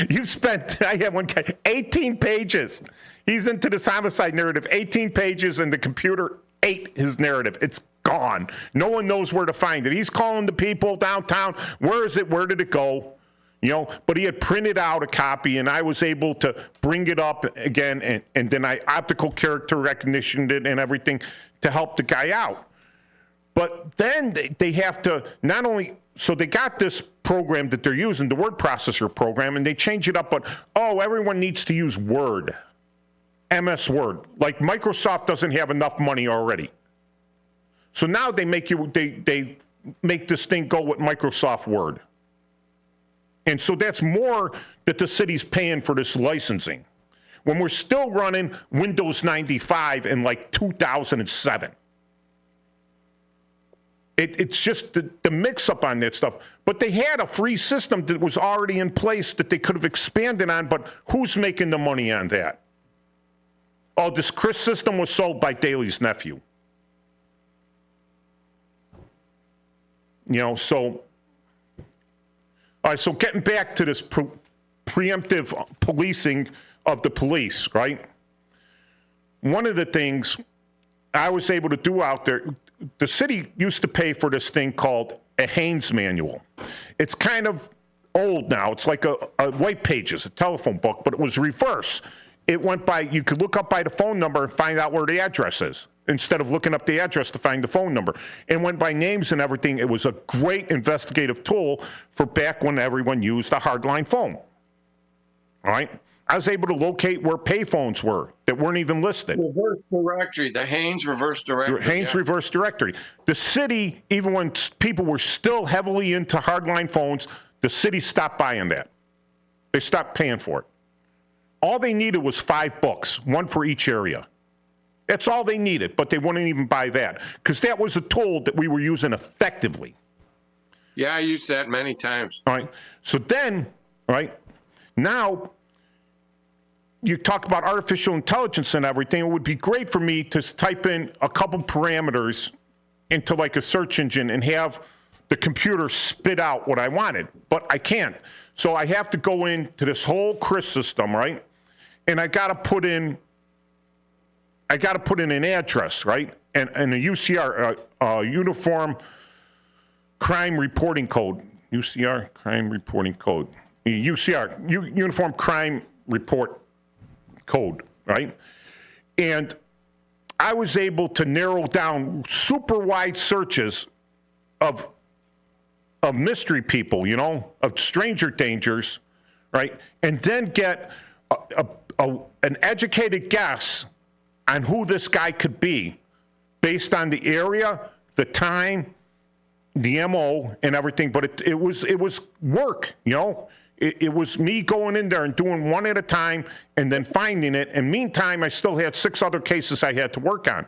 You spent, I had one guy, 18 pages. He's into this homicide narrative, 18 pages, and the computer ate his narrative. It's gone. No one knows where to find it. He's calling the people downtown. Where is it? Where did it go? You know, but he had printed out a copy, and I was able to bring it up again, and then I optical character recognitioned it and everything to help the guy out. But then they have to not only, so they got this program that they're using, the word processor program, and they change it up, but, everyone needs to use Word, MS Word. Like Microsoft doesn't have enough money already. So now they make this thing go with Microsoft Word. And so that's more that the city's paying for this licensing, when we're still running Windows 95 in like 2007. It's just the mix-up on that stuff. But they had a free system that was already in place that they could have expanded on, but who's making the money on that? Oh, this Chris system was sold by Daley's nephew. You know, so... All right, so getting back to this preemptive policing of the police, right? One of the things I was able to do out there, the city used to pay for this thing called a Haynes manual. It's kind of old now. It's like a white pages, a telephone book, but it was reverse. It went by, you could look up by the phone number and find out where the address is, instead of looking up the address to find the phone number. It went by names and everything. It was a great investigative tool for back when everyone used a hardline phone. All right? I was able to locate where payphones were that weren't even listed. Reverse directory, the Haynes reverse directory. Haynes reverse directory. The city, even when people were still heavily into hardline phones, the city stopped buying that. They stopped paying for it. All they needed was 5 books, one for each area. That's all they needed, but they wouldn't even buy that because that was a tool that we were using effectively. Yeah, I used that many times. All right. So then, right, now you talk about artificial intelligence and everything. It would be great for me to type in a couple parameters into like a search engine and have the computer spit out what I wanted, but I can't. So I have to go into this whole CRIS system, right? And I got to put in an address, right? And a UCR, Uniform Crime Reporting Code. UCR, Crime Reporting Code. UCR, Uniform Crime Report Code, right? And I was able to narrow down super wide searches of mystery people, you know, of stranger dangers, right? And then get an educated guess on who this guy could be based on the area, the time, the MO, and everything. But it was work, you know. It was me going in there and doing one at a time and then finding it. And meantime, I still had 6 other cases I had to work on.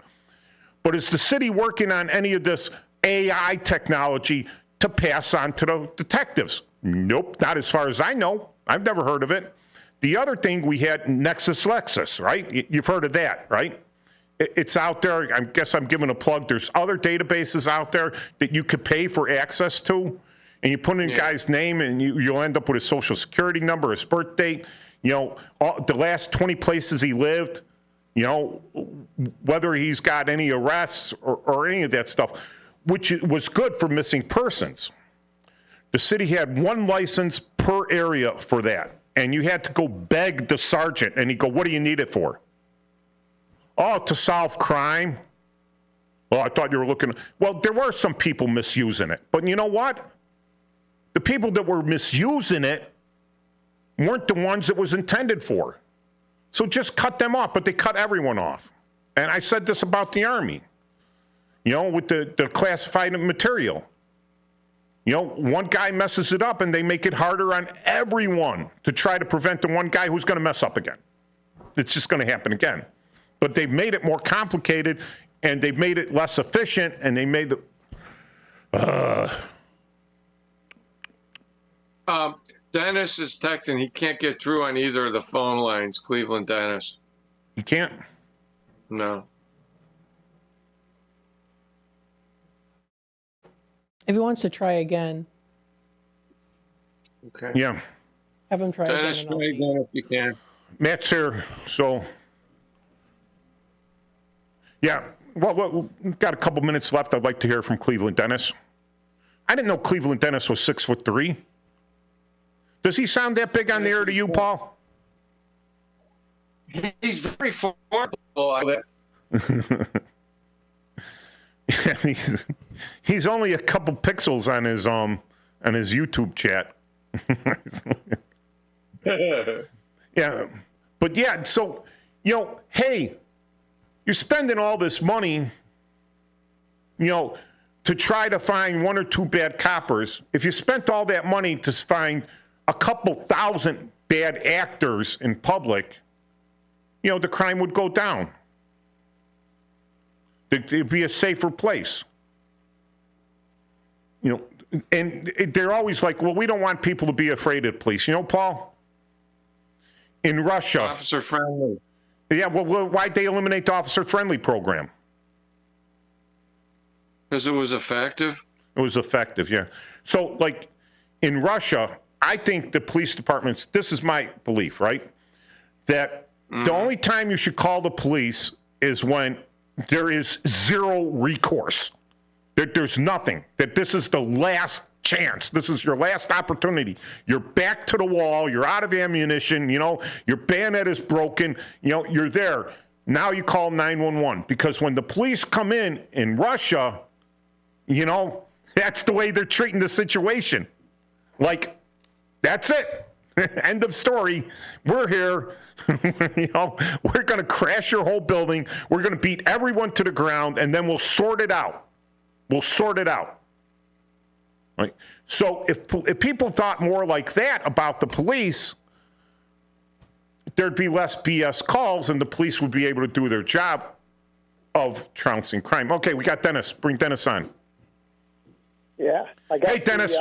But is the city working on any of this AI technology to pass on to the detectives? Nope, not as far as I know. I've never heard of it. The other thing we had, Nexus Lexus, right? You've heard of that, right? It's out there. I guess I'm giving a plug. There's other databases out there that you could pay for access to, and you put in a guy's name, and you'll end up with his social security number, his birth date, you know, the last 20 places he lived, you know, whether he's got any arrests or any of that stuff, which was good for missing persons. The city had 1 license per area for that. And you had to go beg the sergeant, and he'd go, what do you need it for? Oh, to solve crime. Oh, I thought you were looking. Well, there were some people misusing it. But you know what? The people that were misusing it weren't the ones it was intended for. So just cut them off, but they cut everyone off. And I said this about the Army, with the classified material. One guy messes it up and they make it harder on everyone to try to prevent the one guy who's going to mess up again. It's just going to happen again. But they've made it more complicated and they've made it less efficient and they made the... Dennis is texting. He can't get through on either of the phone lines. Cleveland Dennis. You can't? No. If he wants to try again, Okay. Yeah. have him try Dennis, again. try again if you can. Matt's here, so... Yeah, well, we've got a couple minutes left. I'd like to hear from Cleveland Dennis. I didn't know Cleveland Dennis was 6'3". Does he sound that big on the air to you, Paul? He's very formidable. Yeah, he's only a couple pixels on his YouTube chat. Yeah, but yeah, so hey, you're spending all this money, to try to find one or two bad coppers. If you spent all that money to find a couple thousand bad actors in public, the crime would go down. It'd be a safer place. And they're always like, well, we don't want people to be afraid of police. Paul? In Russia. Officer friendly. Yeah, well, why'd they eliminate the officer-friendly program? Because it was effective. It was effective, yeah. So, like, in Russia, I think the police departments, this is my belief, right? That the only time you should call the police is when there is zero recourse. That there's nothing. That this is the last chance. This is your last opportunity. You're back to the wall. You're out of ammunition. Your bayonet is broken. You're there. Now you call 911 because when the police come in Russia, that's the way they're treating the situation. Like, that's it. End of story. We're here. We're going to crash your whole building. We're going to beat everyone to the ground, and then we'll sort it out. We'll sort it out. Right? So if people thought more like that about the police, there'd be less BS calls, and the police would be able to do their job of trouncing crime. Okay, we got Dennis. Bring Dennis on. Yeah, I got. Hey, Dennis.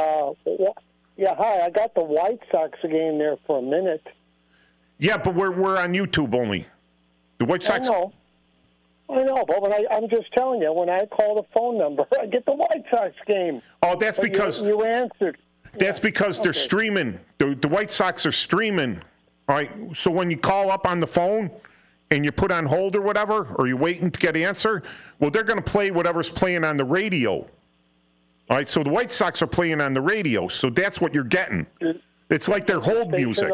Yeah, hi. I got the White Sox game there for a minute. Yeah, but we're on YouTube only. The White Sox. I know, but I'm just telling you, when I call the phone number, I get the White Sox game. Oh, that's but because you answered. That's because they're streaming. The White Sox are streaming. All right. So when you call up on the phone and you put on hold or whatever, or you're waiting to get an answer, well, they're going to play whatever's playing on the radio. All right. So the White Sox are playing on the radio. So that's what you're getting. It's like their hold music.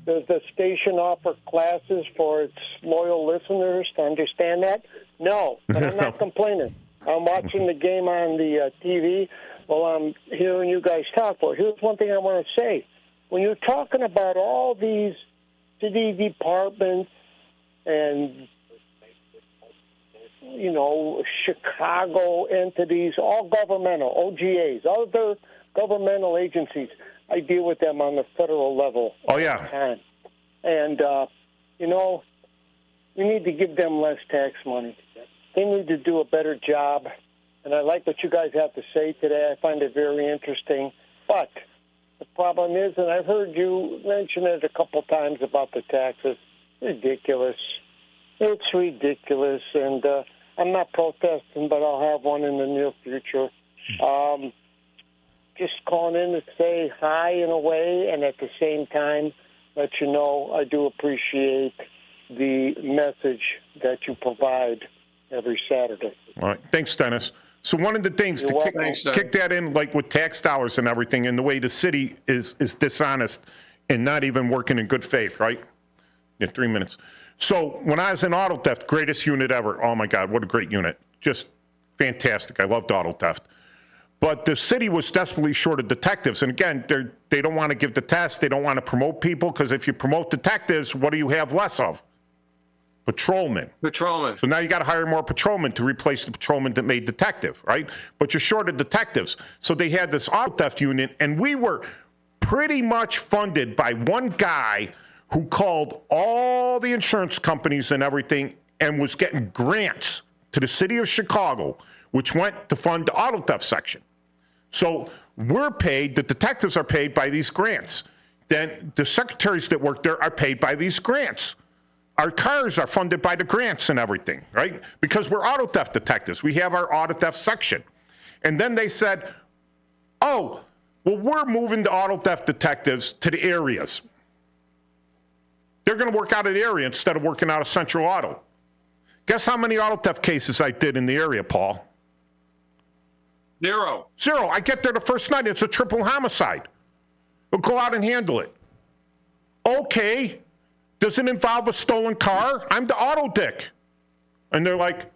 Does the station offer classes for its loyal listeners to understand that? No, but I'm not complaining. I'm watching the game on the TV while I'm hearing you guys talk. Well, here's one thing I want to say. When you're talking about all these city departments and, Chicago entities, all governmental, OGAs, other governmental agencies, I deal with them on the federal level. Oh, yeah. All the time. And, we need to give them less tax money. They need to do a better job. And I like what you guys have to say today. I find it very interesting. But the problem is, and I've heard you mention it a couple times about the taxes, ridiculous. It's ridiculous. And I'm not protesting, but I'll have one in the near future. Just calling in to say hi in a way, and at the same time, let you know I do appreciate the message that you provide every Saturday. All right. Thanks, Dennis. So one of the things to kick that in, like with tax dollars and everything, and the way the city is dishonest and not even working in good faith, right? Yeah, 3 minutes. So when I was in auto theft, greatest unit ever. Oh, my God, what a great unit. just fantastic. I loved auto theft. But the city was desperately short of detectives. And again, they don't want to give the test. They don't want to promote people because if you promote detectives, what do you have less of? Patrolmen. Patrolman. So now you got to hire more patrolmen to replace the patrolman that made detective, right? But you're short of detectives. So they had this auto theft unit, and we were pretty much funded by one guy who called all the insurance companies and everything and was getting grants to the city of Chicago, which went to fund the auto theft section. So we're paid, the detectives are paid by these grants. Then the secretaries that work there are paid by these grants. Our cars are funded by the grants and everything, right? Because we're auto theft detectives. We have our auto theft section. And then they said, oh, well, we're moving the auto theft detectives to the areas. They're going to work out of the area instead of working out of Central Auto. Guess how many auto theft cases I did in the area, Paul? Zero. Zero. I get there the first night. It's a triple homicide. We'll go out and handle it. Okay. Does it involve a stolen car? I'm the auto dick. And they're like,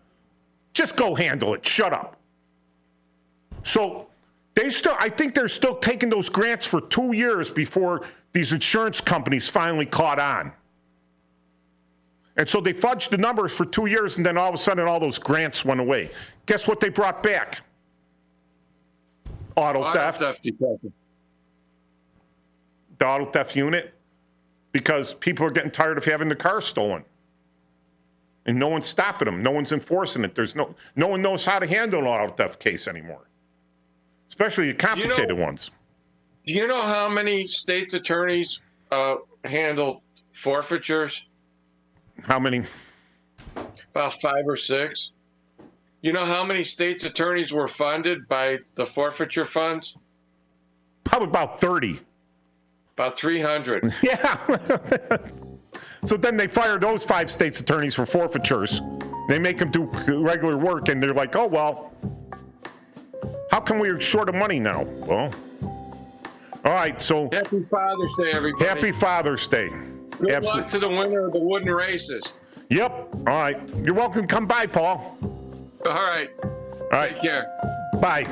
just go handle it. Shut up. So I think they're still taking those grants for 2 years before these insurance companies finally caught on. And so they fudged the numbers for 2 years, and then all of a sudden all those grants went away. Guess what they brought back? Auto theft. Detective. The auto theft unit. Because people are getting tired of having their cars stolen. And no one's stopping them. No one's enforcing it. No one knows how to handle an auto theft case anymore. Especially the complicated ones. Do you know how many state's attorneys handle forfeitures? How many? About 5 or 6. You know how many state's attorneys were funded by the forfeiture funds? Probably about 30. About 300. Yeah. So then they fire those 5 state's attorneys for forfeitures. They make them do regular work, and they're like, oh, well, how come we're short of money now? Well, all right, so. Happy Father's Day, everybody. Happy Father's Day. Good luck to the winner of the wooden races. Yep. All right. You're welcome to come by, Paul. All right. All right. Take care. Bye.